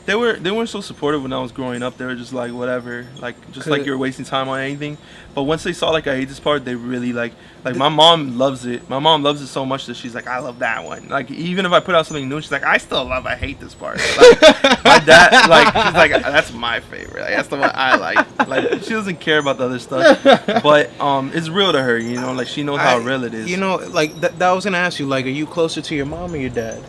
They weren't so supportive when I was growing up. They were just like whatever, like just like you're wasting time on anything. But once they saw like I hate this part, they really like my mom loves it. My mom loves it so much that she's like, I love that one. Like even if I put out something new, she's like, I still love I hate this part. Like, my dad, like she's like, that's my favorite. Like, that's the one I like. Like she doesn't care about the other stuff, but it's real to her. You know, like she knows how real it is.
You know, like that I was gonna ask you, like, are you closer to your mom or your dad?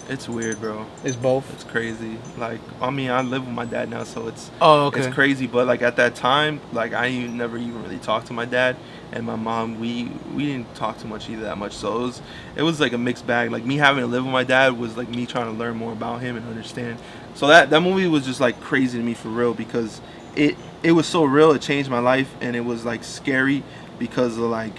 It's weird, bro.
It's both.
It's crazy. Like, I mean, I live with my dad now, so it's it's crazy. But like at that time, like I never even really talked to my dad and my mom. We didn't talk too much either that much. So it was like a mixed bag. Like me having to live with my dad was like me trying to learn more about him and understand. So that movie was just like crazy to me for real because it was so real. It changed my life and it was like scary because of like.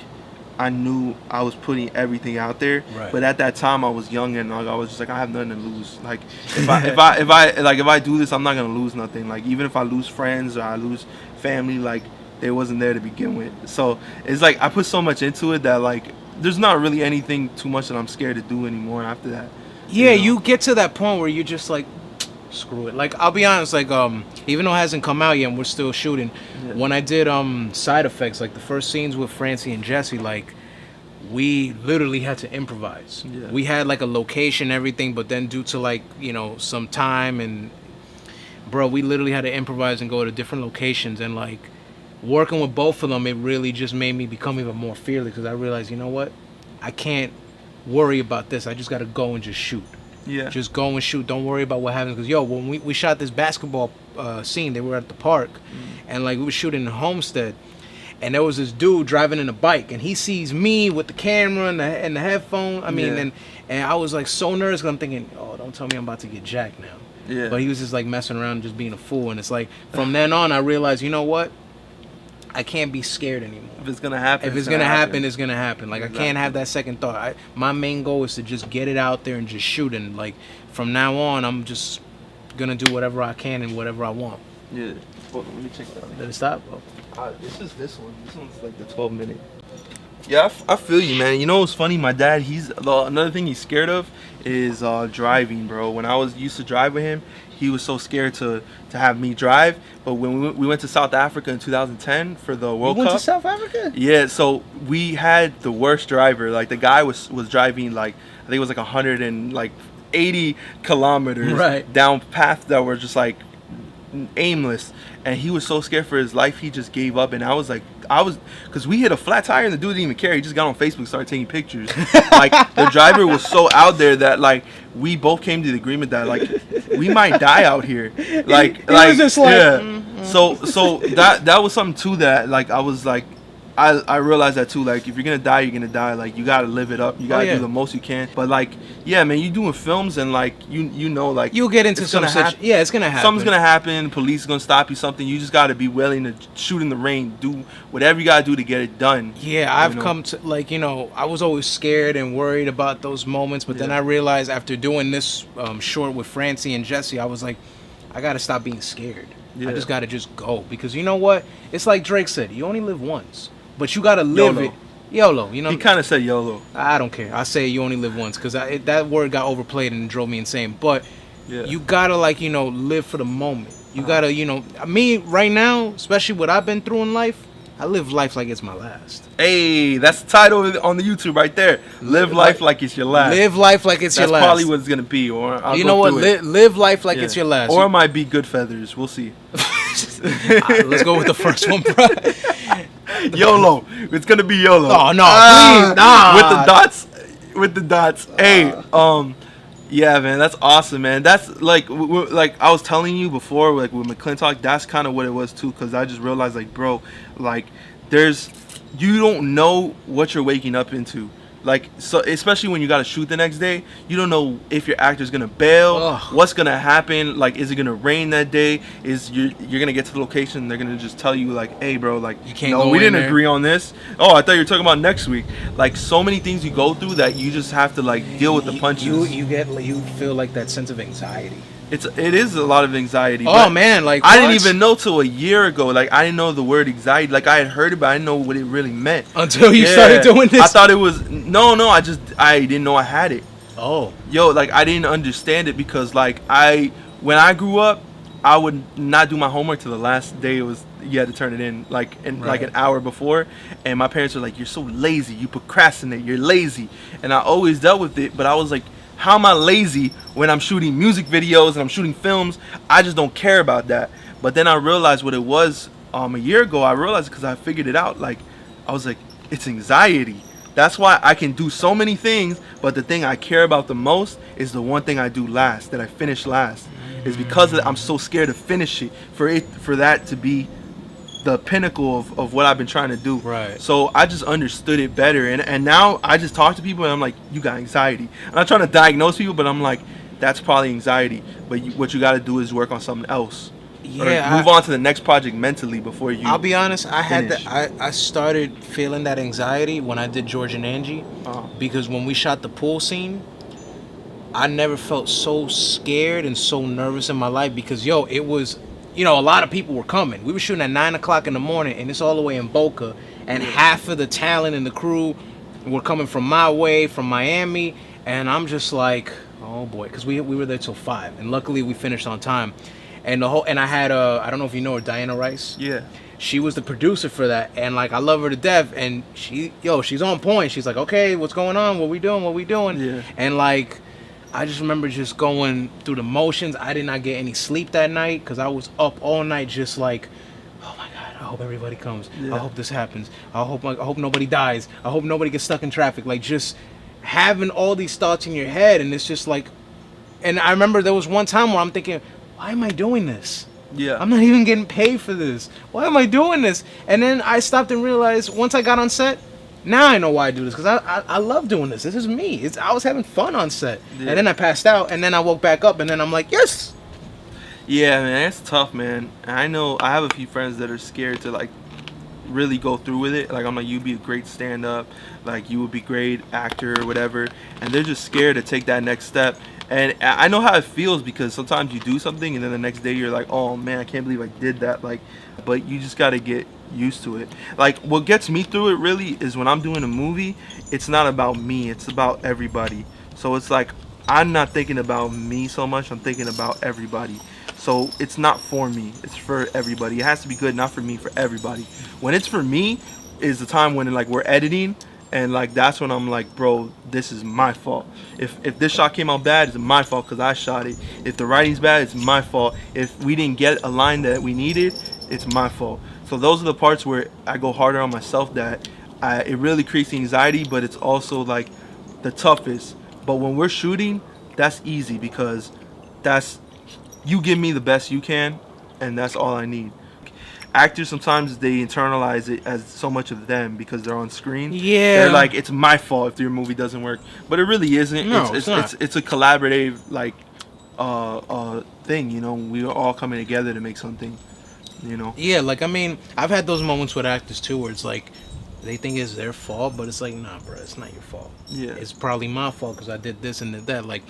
I knew I was putting everything out there, right. But at that time I was young and like, I was just like I have nothing to lose. Like if I do this, I'm not gonna lose nothing. Like even if I lose friends or I lose family, like they wasn't there to begin with. So it's like I put so much into it that like there's not really anything too much that I'm scared to do anymore after that.
Yeah, you get to that point where you're just like, screw it. Like I'll be honest, like even though it hasn't come out yet and we're still shooting, when I did Side Effects, like the first scenes with Francie and Jesse, like we literally had to improvise. We had like a location, everything, but then due to like, you know, some time and bro, we literally had to improvise and go to different locations, and like working with both of them, it really just made me become even more fearless because I realized, you know what, I can't worry about this. I just got to go and just shoot.
Yeah.
Just go and shoot. Don't worry about what happens. Because, when we shot this basketball scene, they were at the park. And, like, we were shooting in Homestead. And there was this dude driving in a bike. And he sees me with the camera and the headphone. I mean, and I was, like, so nervous. Because I'm thinking, oh, don't tell me I'm about to get jacked now.
Yeah.
But he was just, like, messing around and just being a fool. And it's like, from then on, I realized, you know what? I can't be scared anymore.
If it's gonna happen,
it's gonna happen. It's gonna happen. Like exactly. I can't have that second thought. My main goal is to just get it out there and just shoot. And like from now on, I'm just gonna do whatever I can and whatever I want.
Yeah. Hold on, let me check that out.
Did it stop?
This is this one. This one's like the 12-minute. Yeah, I feel you, man. You know what's funny? My dad, another thing he's scared of is driving, bro. When I used to drive with him, he was so scared to have me drive. But when we went to South Africa in 2010 for the World Cup.
You went to South Africa?
Yeah, so we had the worst driver. Like the guy was driving like, I think it was like 180 kilometers down paths that were just like aimless. And he was so scared for his life, he just gave up. And because we hit a flat tire and the dude didn't even care. He just got on Facebook and started taking pictures. Like the driver was so out there that like we both came to the agreement that like we might die out here. Like
he was just like,
yeah. So that was something too that like I was like I realized that too. Like if you're gonna die, you're gonna die. Like you gotta live it up. You gotta do the most you can. But like yeah, man, you doing films and like you know like
you'll get into some yeah, it's gonna happen.
Something's gonna happen. Police is gonna stop you. Something. You just gotta be willing to shoot in the rain. Do whatever you gotta do to get it done.
Yeah, I've come to like I was always scared and worried about those moments. But then I realized after doing this short with Francie and Jesse, I was like, I gotta stop being scared. I just gotta just go because you know what? It's like Drake said, you only live once. But you gotta live
YOLO.
it. YOLO, you know.
He kind of said YOLO.
I don't care. I say you only live once because that word got overplayed and drove me insane. But you gotta live for the moment. You gotta me right now, especially what I've been through in life, I live life like it's my last.
Hey, that's the title on the YouTube right there. Live life like it's your last.
Live life like it's your last.
That's probably what it's gonna be. Or I'll
you know what? Live life like it's your last.
Or it might be Good Feathers. We'll see.
Let's go with the first one, bro.
YOLO. It's gonna be YOLO.
Oh no, please, nah.
With the dots. Hey, yeah, man, that's awesome, man. That's like I was telling you before, like with McClintock, that's kind of what it was too. Cause I just realized, like, bro, like you don't know what you're waking up into. Like, so especially when you gotta shoot the next day, you don't know if your actor's gonna bail, what's gonna happen. Like, is it gonna rain that day? You're gonna get to the location and they're gonna just tell you like, hey, bro, like,
you can't go
we didn't
there.
agree on this. Oh, I thought you were talking about next week. Like, so many things you go through that you just have to like deal with the punches.
You feel like that sense of anxiety.
It is a lot of anxiety.
Oh man, like
I didn't even know till a year ago. Like I didn't know the word anxiety. Like I had heard it, but I didn't know what it really meant
until you started doing this.
I thought it was no. I didn't know I had it.
Oh,
yo, like I didn't understand it because like I when I grew up, I would not do my homework till the last day you had to turn it in, like an hour before, and my parents were like, "You're so lazy, you procrastinate, you're lazy," and I always dealt with it, but I was like, how am I lazy when I'm shooting music videos and I'm shooting films? I just don't care about that. But then I realized what it was a year ago. I realized because I figured it out. Like, I was like, it's anxiety. That's why I can do so many things, but the thing I care about the most is the one thing I do last, that I finish last. Is because I'm so scared to finish it, for that to be the pinnacle of what I've been trying to do.
Right.
So I just understood it better, and now I just talk to people and I'm like, you got anxiety. I'm not trying to diagnose people, but I'm like, that's probably anxiety. But what you got to do is work on something else.
Yeah.
Or move on to the next project mentally before you.
I'll be honest. I
finish.
had I started feeling that anxiety when I did George and Angie, because when we shot the pool scene, I never felt so scared and so nervous in my life, because it was, a lot of people were coming. We were shooting at 9:00 in the morning, and it's all the way in Boca, and half of the talent and the crew were coming from my way, from Miami, and I'm just like, oh boy, because we were there till 5, and luckily we finished on time, and I had I don't know if you know her, Diana Rice.
Yeah.
She was the producer for that, and like I love her to death, and she's on point. She's like, okay, what's going on? What we doing?
Yeah.
And like, I just remember just going through the motions. I did not get any sleep that night because I was up all night just like, oh my God, I hope everybody comes.
Yeah.
I hope this happens. I hope nobody dies. I hope nobody gets stuck in traffic. Like, just having all these thoughts in your head, and it's just like, and I remember there was one time where I'm thinking, why am I doing this?
Yeah.
I'm not even getting paid for this. Why am I doing this? And then I stopped and realized, once I got on set, now I know why I do this, because I love doing this. This is me. I was having fun on set.
Yeah.
And then I passed out, and then I woke back up, and then I'm like, yes!
Yeah, man, it's tough, man. I know I have a few friends that are scared to, like, really go through with it. Like, I'm like, you'd be a great stand-up. Like, you would be a great actor or whatever. And they're just scared to take that next step. And I know how it feels, because sometimes you do something, and then the next day you're like, oh, man, I can't believe I did that. Like, but you just got to get used to it. Like, what gets me through it really is when I'm doing a movie, it's not about me, it's about everybody. So it's like, I'm not thinking about me so much, I'm thinking about everybody. So it's not for me, it's for everybody. It has to be good, not for me, for everybody. When it's for me is the time when, like, we're editing, and like, that's when I'm like, bro, this is my fault. If this shot came out bad, it's my fault because I shot it. If the writing's bad, it's my fault. If we didn't get a line that we needed, it's my fault. So those are the parts where I go harder on myself, that it really creates the anxiety, but it's also like the toughest. But when we're shooting, that's easy, because that's, you give me the best you can, and that's all I need. Actors, sometimes they internalize it as so much of them because they're on screen.
Yeah.
They're like, it's my fault if your movie doesn't work. But it really isn't.
No,
it's
not.
It's a collaborative, like, thing, you know. We are all coming together to make something, you know.
Yeah, like, I mean, I've had those moments with actors too, where it's like, they think it's their fault, but it's like, nah, bro, it's not your fault.
Yeah.
It's probably my fault because I did this and did that. Like,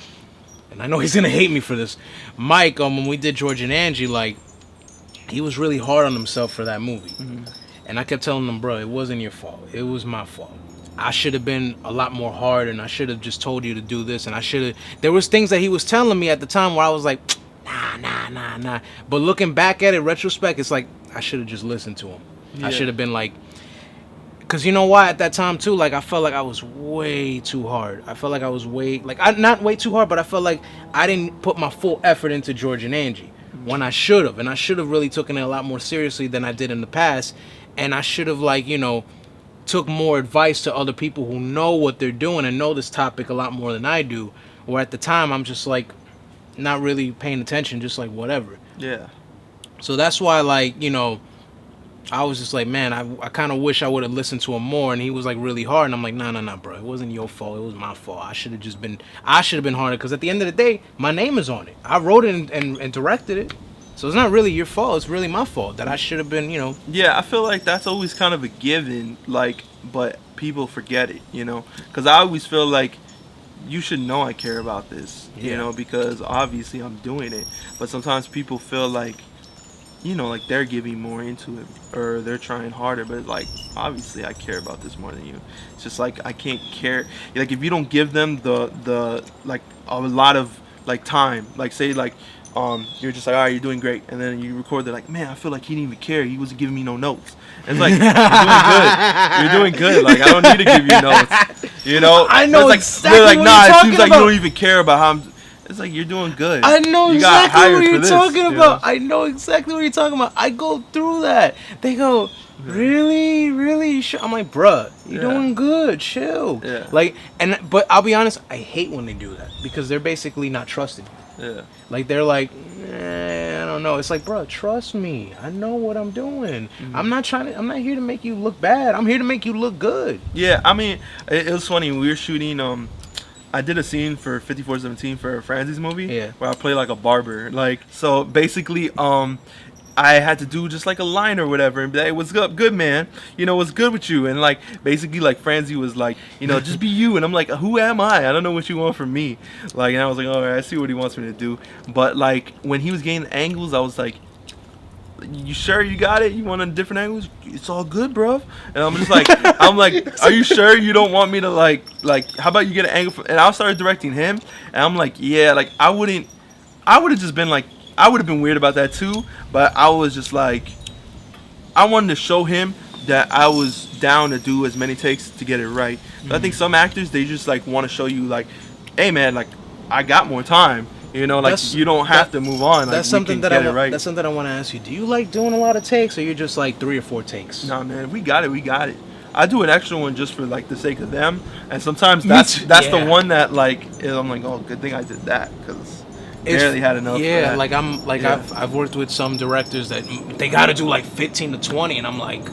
and I know he's gonna hate me for this. Mike, when we did George and Angie, like, he was really hard on himself for that movie. Mm-hmm. And I kept telling him, bro, it wasn't your fault. It was my fault. I should have been a lot more hard, and I should have just told you to do this, and I should have... There was things that he was telling me at the time where I was like, nah. But looking back at it, retrospect, it's like, I should have just listened to him. Yeah. I should have been like... Because you know why? At that time, too, like, I felt like I was way too hard. I felt like I was way... Like, not way too hard, but I felt like I didn't put my full effort into George and Angie. When I should have, and I should have really taken it a lot more seriously than I did in the past, and I should have, like, you know, took more advice to other people who know what they're doing and know this topic a lot more than I do, where at the time I'm just like not really paying attention, just like whatever.
Yeah.
So that's why, like, you know, I was just like, man, I kind of wish I would have listened to him more. And he was like really hard, and I'm like, nah, bro, it wasn't your fault, it was my fault. I should have been harder, because at the end of the day, my name is on it. I wrote it and directed it, so it's not really your fault. It's really my fault that I should have been, you know.
Yeah, I feel like that's always kind of a given, like, but people forget it, you know, because I always feel like you should know I care about this, you know, because obviously I'm doing it. But sometimes people feel like, you know, like they're giving more into it, or they're trying harder, but like, obviously I care about this more than you. It's just like, I can't care, like, if you don't give them the like a lot of like time, like, say, like, you're just like, all right, you're doing great, and then you record, they're like, man, I feel like he didn't even care, he wasn't giving me no notes. And it's like, you're doing good, like I don't need to give you notes, you know.
I know
like,
exactly
they're like,
what
nah,
you're
it
talking
seems like
about.
you don't even care about how I'm. It's like, you're doing good.
I know
you got
exactly
hired
what
for
you're
this,
talking
you
about.
know?
I know exactly what you're talking about. I go through that. They go, really, really? I'm like, bruh, you're doing good. Chill.
Yeah.
Like, but I'll be honest, I hate when they do that because they're basically not trusting you.
Yeah.
Like, they're like, I don't know. It's like, bruh, trust me. I know what I'm doing.
Mm-hmm.
I'm not here to make you look bad. I'm here to make you look good.
Yeah, I mean, it was funny. We were shooting. I did a scene for 5417 for Franzie's movie.
Yeah.
Where I play like a barber. Like, so basically, I had to do just like a line or whatever, and be like, "What's up, good man? You know, what's good with you?" And like, basically, like Franzie was like, you know, just be you. And I'm like, who am I? I don't know what you want from me. Like, and I was like, all right, I see what he wants me to do. But like, when he was getting the angles, I was like, you sure you got it? You want a different angles? It's all good, bro. And I'm just like, are you sure you don't want me to like, how about you get an angle from? And I started directing him, and I'm like, yeah, like I would have just been like, I would have been weird about that too, but I was just like, I wanted to show him that I was down to do as many takes to get it right. But I think some actors, they just like want to show you like, hey man, like I got more time. You know, like you don't have to move on. Like,
that's something that
right.
That's something I want to ask you. Do you like doing a lot of takes, or you're just like 3 or 4 takes?
Nah, man, we got it. I do an extra one just for like the sake of them, and sometimes that's the one that like I'm like, oh, good thing I did that because barely had enough.
Yeah,
for that.
I've worked with some directors that they got to do like 15 to 20, and I'm like,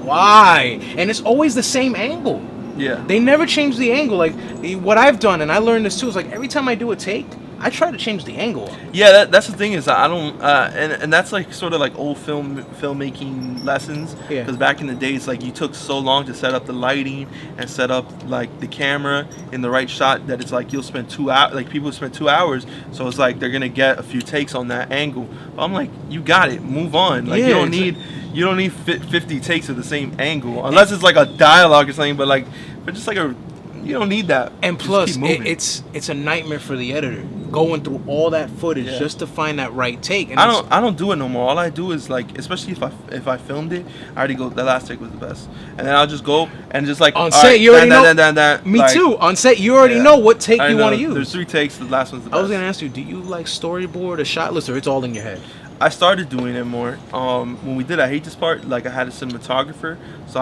why? And it's always the same angle.
Yeah.
They never change the angle. Like, what I've done, and I learned this too, is like every time I do a take, I try to change the angle.
Yeah, that's the thing is I don't, and that's like sort of like old filmmaking lessons.
Yeah.
Because back in the days, like you took so long to set up the lighting and set up like the camera in the right shot that it's like you'll spend 2 hours. Like people spend 2 hours, so it's like they're gonna get a few takes on that angle. But I'm like, you got it, move on. Like you don't need 50 takes of the same angle unless it's like a dialogue or something. But like, just like you don't need that.
And plus, it's a nightmare for the editor going through all that footage just to find that right take. And
I don't do it no more. All I do is like, especially if I filmed it, I already go, the last take was the best, and then I'll just go and just like
on set right, you already know. Me
like,
too. On set you already know what take you want to use.
There's 3 takes. The last one's the best.
I was gonna ask you, do you like storyboard a shot list, or it's all in your head?
I started doing it more. When we did I Hate This Part, like I had a cinematographer, so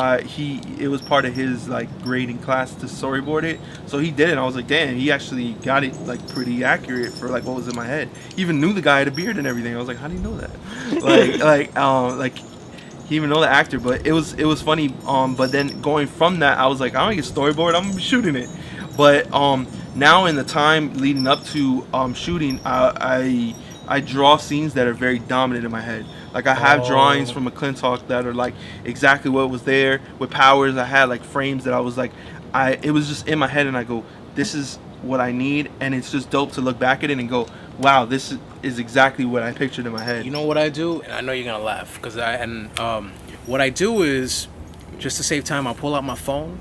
it was part of his like grading class to storyboard it. So he did it, and I was like, damn, he actually got it like pretty accurate for like what was in my head. He even knew the guy had a beard and everything. I was like, how do you know that? like he even know the actor. But it was funny. But then going from that, I was like, I don't get storyboard. I'm gonna be shooting it. But now in the time leading up to shooting, I draw scenes that are very dominant in my head. Like I have drawings from McClintock that are like exactly what was there with powers. I had like frames that I was like, it was just in my head, and I go, this is what I need, and it's just dope to look back at it and go, wow, this is exactly what I pictured in my head.
You know what I do, and I know you're gonna laugh because what I do is just to save time, I'll pull out my phone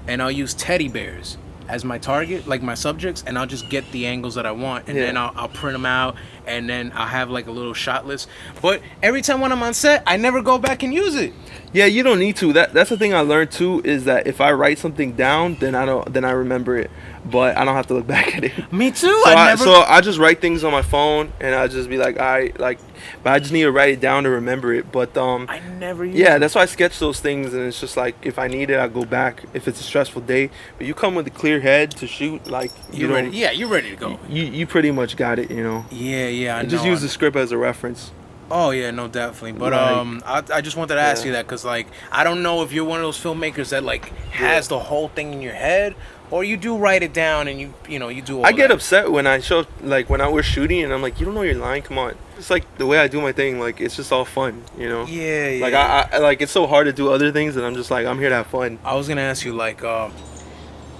and I'll use teddy bears as my target, like my subjects, and I'll just get the angles that I want, and then I'll print them out, and then I'll have like a little shot list. But every time when I'm on set, I never go back and use it.
Yeah, you don't need to. That's the thing I learned too, is that if I write something down, then I remember it, but I don't have to look back at it.
Me too.
So I just write things on my phone, and I just be like, all right, like, but I just need to write it down to remember it. But
I never use
it.
That's
why I sketch those things, and it's just like if I need it, I go back. If it's a stressful day, but you come with a clear head to shoot, like
you're ready. Yeah, you're ready to go.
You pretty much got it, you know.
Yeah. I
just use the script as a reference.
Oh yeah, no, definitely. But I just wanted to ask you that because like I don't know if you're one of those filmmakers that like has the whole thing in your head, or you do write it down and you know you do.
I get upset when I show like when we're shooting and I'm like, you don't know your line, come on. It's like the way I do my thing, like it's just all fun, you know.
Yeah.
Like I like it's so hard to do other things, and I'm just like, I'm here to have fun.
I was gonna ask you like,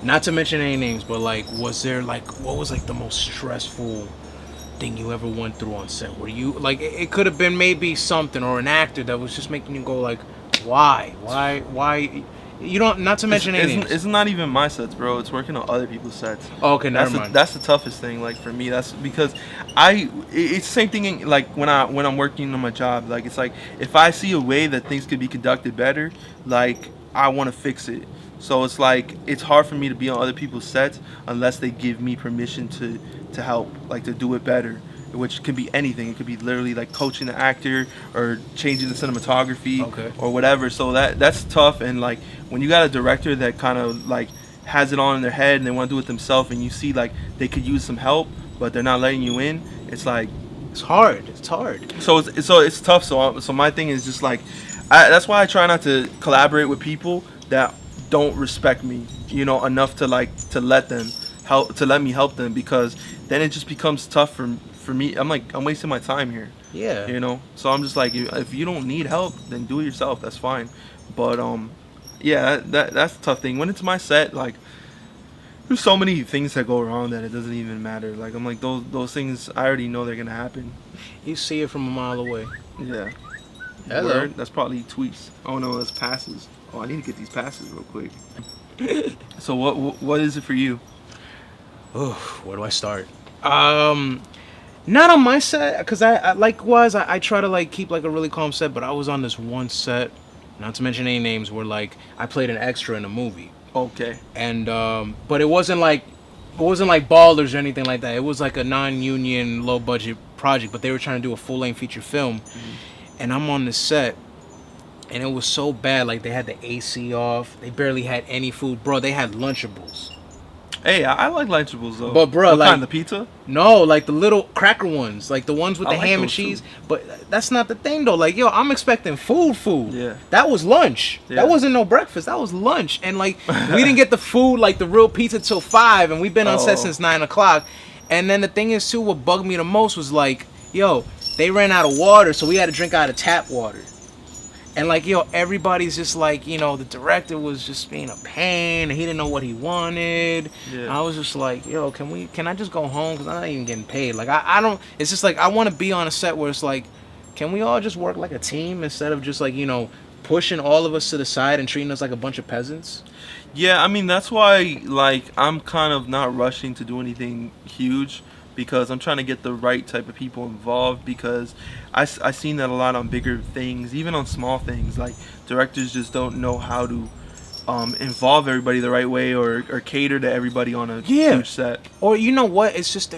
not to mention any names, but like, was there like what was like the most stressful thing you ever went through on set? Where you like it could have been maybe something or an actor that was just making you go like, why You don't, not to mention names.
It's not even my sets, bro. It's working on other people's sets.
Oh, okay, never mind.
That's the toughest thing, like for me. That's because it's the same thing. Like when I'm working on my job, like it's like if I see a way that things could be conducted better, like I want to fix it. So it's like it's hard for me to be on other people's sets unless they give me permission to help, like to do it better. Which can be anything. It could be literally like coaching the actor or changing the cinematography or whatever. So that's tough. And like when you got a director that kind of like has it all in their head and they want to do it themselves, and you see like they could use some help, but they're not letting you in. It's like
it's hard. It's hard.
So it's tough. So my thing is just like that's why I try not to collaborate with people that don't respect me, you know, enough to like to let me help them, because then it just becomes tough for me. I'm wasting my time here.
Yeah.
You know? So I'm just like, if you don't need help, then do it yourself. That's fine. But yeah, that's the tough thing. When it's my set, like there's so many things that go wrong that it doesn't even matter. Like I'm like those things I already know they're gonna happen.
You see it from a mile away.
Yeah.
Hello.
Word? That's probably tweets. Oh no, that's passes. Oh, I need to get these passes real quick. So what is it for you?
Oh, where do I start? Not on my set, because I try to like keep like a really calm set, but I was on this one set, not to mention any names, where like I played an extra in a movie.
Okay.
And but it wasn't like Ballers or anything like that. It was like a non-union, low-budget project, but they were trying to do a full-length feature film. And I'm on the set, and it was so bad. Like they had the AC off. They barely had any food, bro. They had Lunchables.
Hey, I like Lunchables though.
But bro,
what
like
kind, the pizza?
No, like the little cracker ones, like the ones with the ham and cheese.
Too.
But that's not the thing though. Like, yo, I'm expecting food.
Yeah.
That was lunch.
Yeah.
That wasn't no breakfast. That was lunch. And like, we didn't get the food, like the real pizza, till 5, and we've been on set since 9 o'clock. And then the thing is too, what bugged me the most was like, yo, they ran out of water, so we had to drink out of tap water. And like, yo, everybody's just like, you know, the director was just being a pain, and he didn't know what he wanted. Yeah. I was just like, yo, can I just go home? Because I'm not even getting paid. Like, I don't, it's just like, I want to be on a set where it's like, can we all just work like a team instead of just like, you know, pushing all of us to the side and treating us like a bunch of peasants?
Yeah, I mean, that's why, like, I'm kind of not rushing to do anything huge, because I'm trying to get the right type of people involved, because I seen that a lot on bigger things, even on small things. Like, directors just don't know how to involve everybody the right way, or cater to everybody on a huge set.
Or you know what? It's just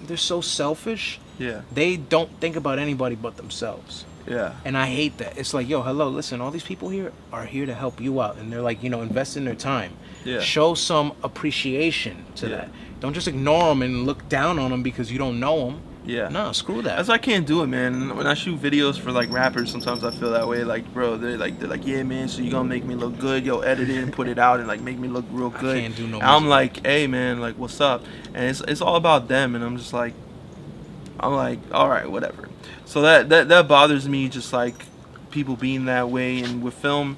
they're so selfish.
Yeah.
They don't think about anybody but themselves.
Yeah.
And I hate that. It's like, yo, hello, listen, all these people here are here to help you out, and they're like, you know, invest in their time.
Yeah.
Show some appreciation to that. Don't just ignore them and look down on them because you don't know them.
Yeah.
No, screw that.
That's why I can't do it, man. When I shoot videos for like rappers, sometimes I feel that way. Like, bro, they're like, yeah, man. So you gonna make me look good? Yo, edit it and put it out and like make me look real good.
I can't do no.
And I'm like, hey, man, like, what's up? And it's all about them, and I'm like, all right, whatever. So that bothers me. Just like people being that way, and with film,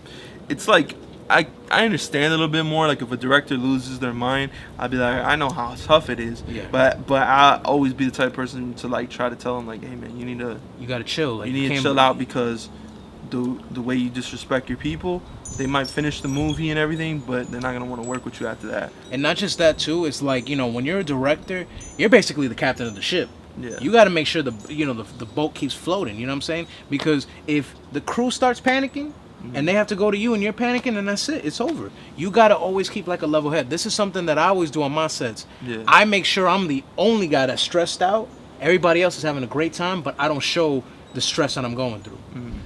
it's like. I understand a little bit more. Like if a director loses their mind, I'd be like, I know how tough it is.
Yeah.
But I always be the type of person to like try to tell them like, hey man, you
gotta chill. Like,
you need to chill out, because the way you disrespect your people, they might finish the movie and everything, but they're not gonna want to work with you after that.
And not just that too. It's like, you know, when you're a director, you're basically the captain of the ship.
Yeah.
You got to make sure the boat keeps floating. You know what I'm saying? Because if the crew starts panicking, and they have to go to you and you're panicking, and that's it. It's over. You got to always keep like a level head. This is something that I always do on my sets.
Yeah.
I make sure I'm the only guy that's stressed out. Everybody else is having a great time, but I don't show the stress that I'm going through.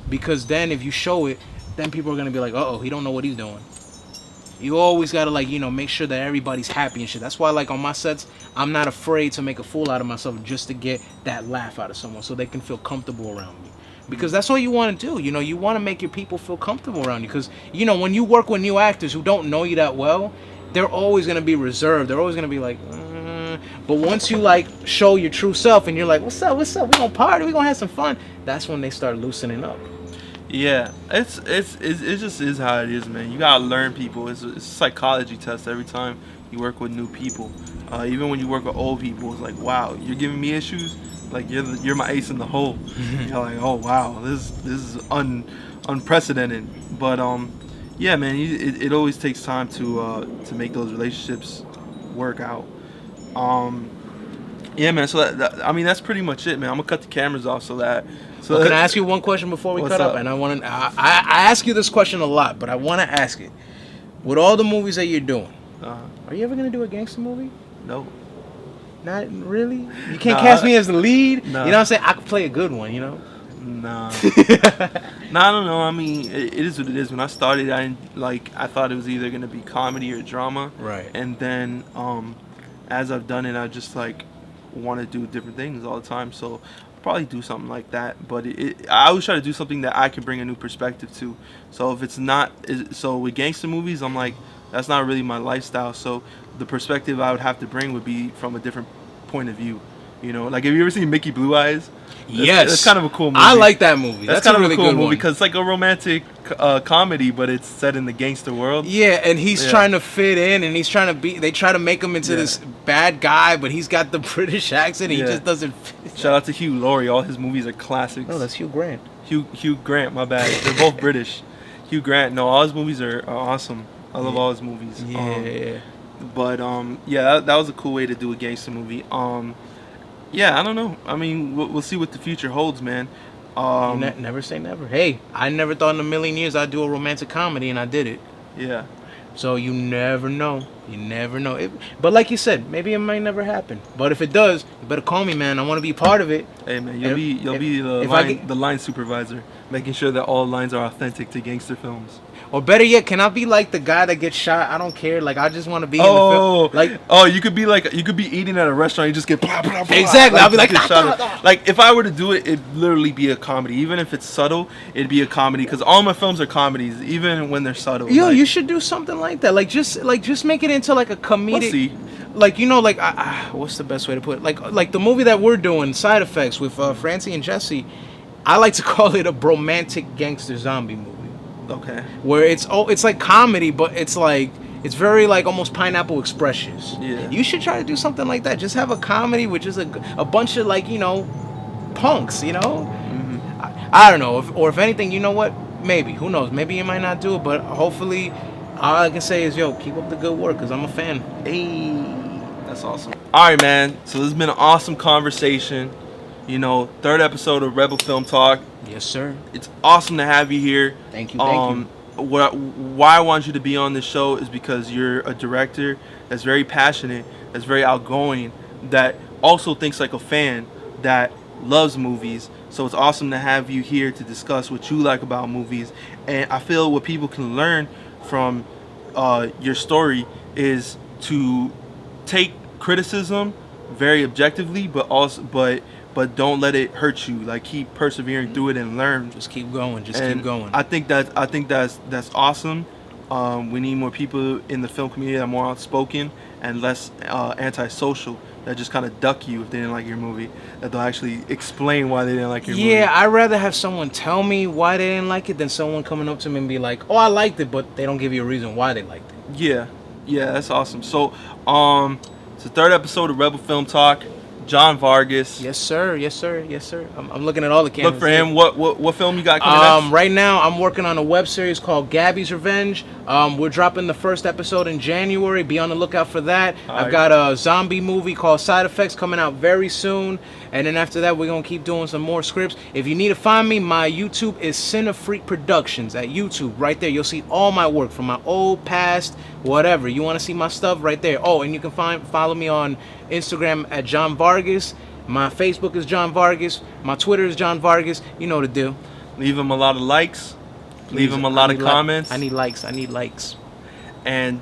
Because then if you show it, then people are going to be like, uh-oh, he don't know what he's doing. You always got to like, you know, make sure that everybody's happy and shit. That's why like on my sets, I'm not afraid to make a fool out of myself just to get that laugh out of someone so they can feel comfortable around me. Because that's what you want to do. You know, you want to make your people feel comfortable around you. Because, you know, when you work with new actors who don't know you that well, they're always going to be reserved. They're always going to be like, But once you, like, show your true self and you're like, what's up? We're going to party. We're going to have some fun. That's when they start loosening up.
Yeah. It just is how it is, man. You got to learn people. It's a psychology test every time you work with new people. Even when you work with old people, it's like, wow, you're giving me issues? Like you're my ace in the hole. You're like, oh wow, this is unprecedented. But Yeah, man. It always takes time to make those relationships work out. Yeah, man. So I mean, that's pretty much it, man. I'm gonna cut the cameras off so that.
Well, can I ask you one question before we cut up? And I ask you this question a lot, but I want to ask it. With all the movies that you're doing, are you ever gonna do a gangster movie?
No.
Not really. You can't cast me as the lead.
No.
You know what I'm saying? I could play a good one. You know.
Nah. Nah, I don't know. I mean, it is what it is. When I started, I thought it was either gonna be comedy or drama.
Right.
And then, as I've done it, I just like want to do different things all the time. So I'll probably do something like that. But I always try to do something that I can bring a new perspective to. So if it's not, so with gangster movies, I'm like, that's not really my lifestyle. So the perspective I would have to bring would be from a different point of view. You know, like have you ever seen Mickey Blue Eyes?
Yes,
that's kind of a cool movie.
I like that movie. That's
kind
a
of
really
a cool
good
movie
one.
because it's like a romantic comedy, but it's set in the gangster world.
Yeah, and he's trying to fit in, and he's trying to be. They try to make him into this bad guy, but he's got the British accent. And he just doesn't fit.
Shout out to Hugh Laurie. All his movies are classics.
No, that's Hugh Grant.
Hugh Grant. My bad. They're both British. Hugh Grant. No, all his movies are awesome. I love all his movies.
Yeah.
But yeah, that was a cool way to do a gangster movie. Yeah, I don't know. I mean, we'll see what the future holds, man.
Never say never. Hey, I never thought in a million years I'd do a romantic comedy, and I did it.
Yeah.
So you never know. You never know. But like you said, maybe it might never happen. But if it does, you better call me, man. I want to be part of it.
Hey, man, you'll be the line supervisor, making sure that all lines are authentic to gangster films.
Or better yet, can I be like the guy that gets shot? I don't care. Like I just want to be in the film. Like
you could be eating at a restaurant, you just get blah, blah, blah,
exactly. I'll be like
like if I were to do it, it'd literally be a comedy. Even if it's subtle, it'd be a comedy because all my films are comedies, even when they're subtle.
Yo, you should do something like that. Like just make it into like a comedic.
Let's see.
Like what's the best way to put it? Like the movie that we're doing, Side Effects with Francie and Jesse. I like to call it a bromantic gangster zombie movie.
Okay.
Where it's like comedy, but it's very like almost Pineapple Expressions.
Yeah.
You should try to do something like that. Just have a comedy with just a bunch of like punks. Mm-hmm. I don't know if anything. You know what? Maybe. Who knows? Maybe you might not do it, but hopefully, all I can say is keep up the good work because I'm a fan.
Hey, that's awesome. All right, man. So this has been an awesome conversation. Third episode of Rebel Film Talk.
Yes, sir.
It's awesome to have you here.
Thank you. Thank you.
Why I want you to be on this show is because you're a director that's very passionate, that's very outgoing, that also thinks like a fan, that loves movies. So it's awesome to have you here to discuss what you like about movies. And I feel what people can learn from your story is to take criticism very objectively, but don't let it hurt you. Like keep persevering through it and learn.
Just keep going. Keep going.
I think that's awesome. We need more people in the film community that are more outspoken and less antisocial. That just kind of duck you if they didn't like your movie. That they'll actually explain why they didn't like your movie.
Yeah, I'd rather have someone tell me why they didn't like it than someone coming up to me and be like, "Oh, I liked it," but they don't give you a reason why they liked it.
Yeah, that's awesome. So, it's the third episode of Rebel Film Talk. Jon Vargas.
Yes, sir. I'm looking at all the cameras.
Look for him. What film you got coming next?
Right now, I'm working on a web series called Gabby's Revenge. We're dropping the first episode in January. Be on the lookout for that. I've got a zombie movie called Side Effects coming out very soon. And then after that, we're going to keep doing some more scripts. If you need to find me, my YouTube is Cinefreak Productions at YouTube. Right there, you'll see all my work from my old, past, whatever. You want to see my stuff right there. Oh, and you can follow me on Instagram at Jon Vargas. My Facebook is Jon Vargas. My Twitter is Jon Vargas. You know the deal.
Leave him a lot of likes. Leave him a lot of comments.
I need likes.
And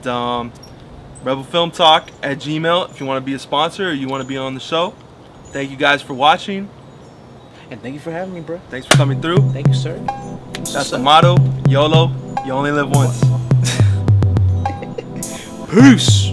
Rebel Film Talk at Gmail if you want to be a sponsor or you want to be on the show. Thank you guys for watching.
And thank you for having me, bro.
Thanks for coming through.
Thank you, sir.
That's the motto. YOLO. You only live once.
Peace.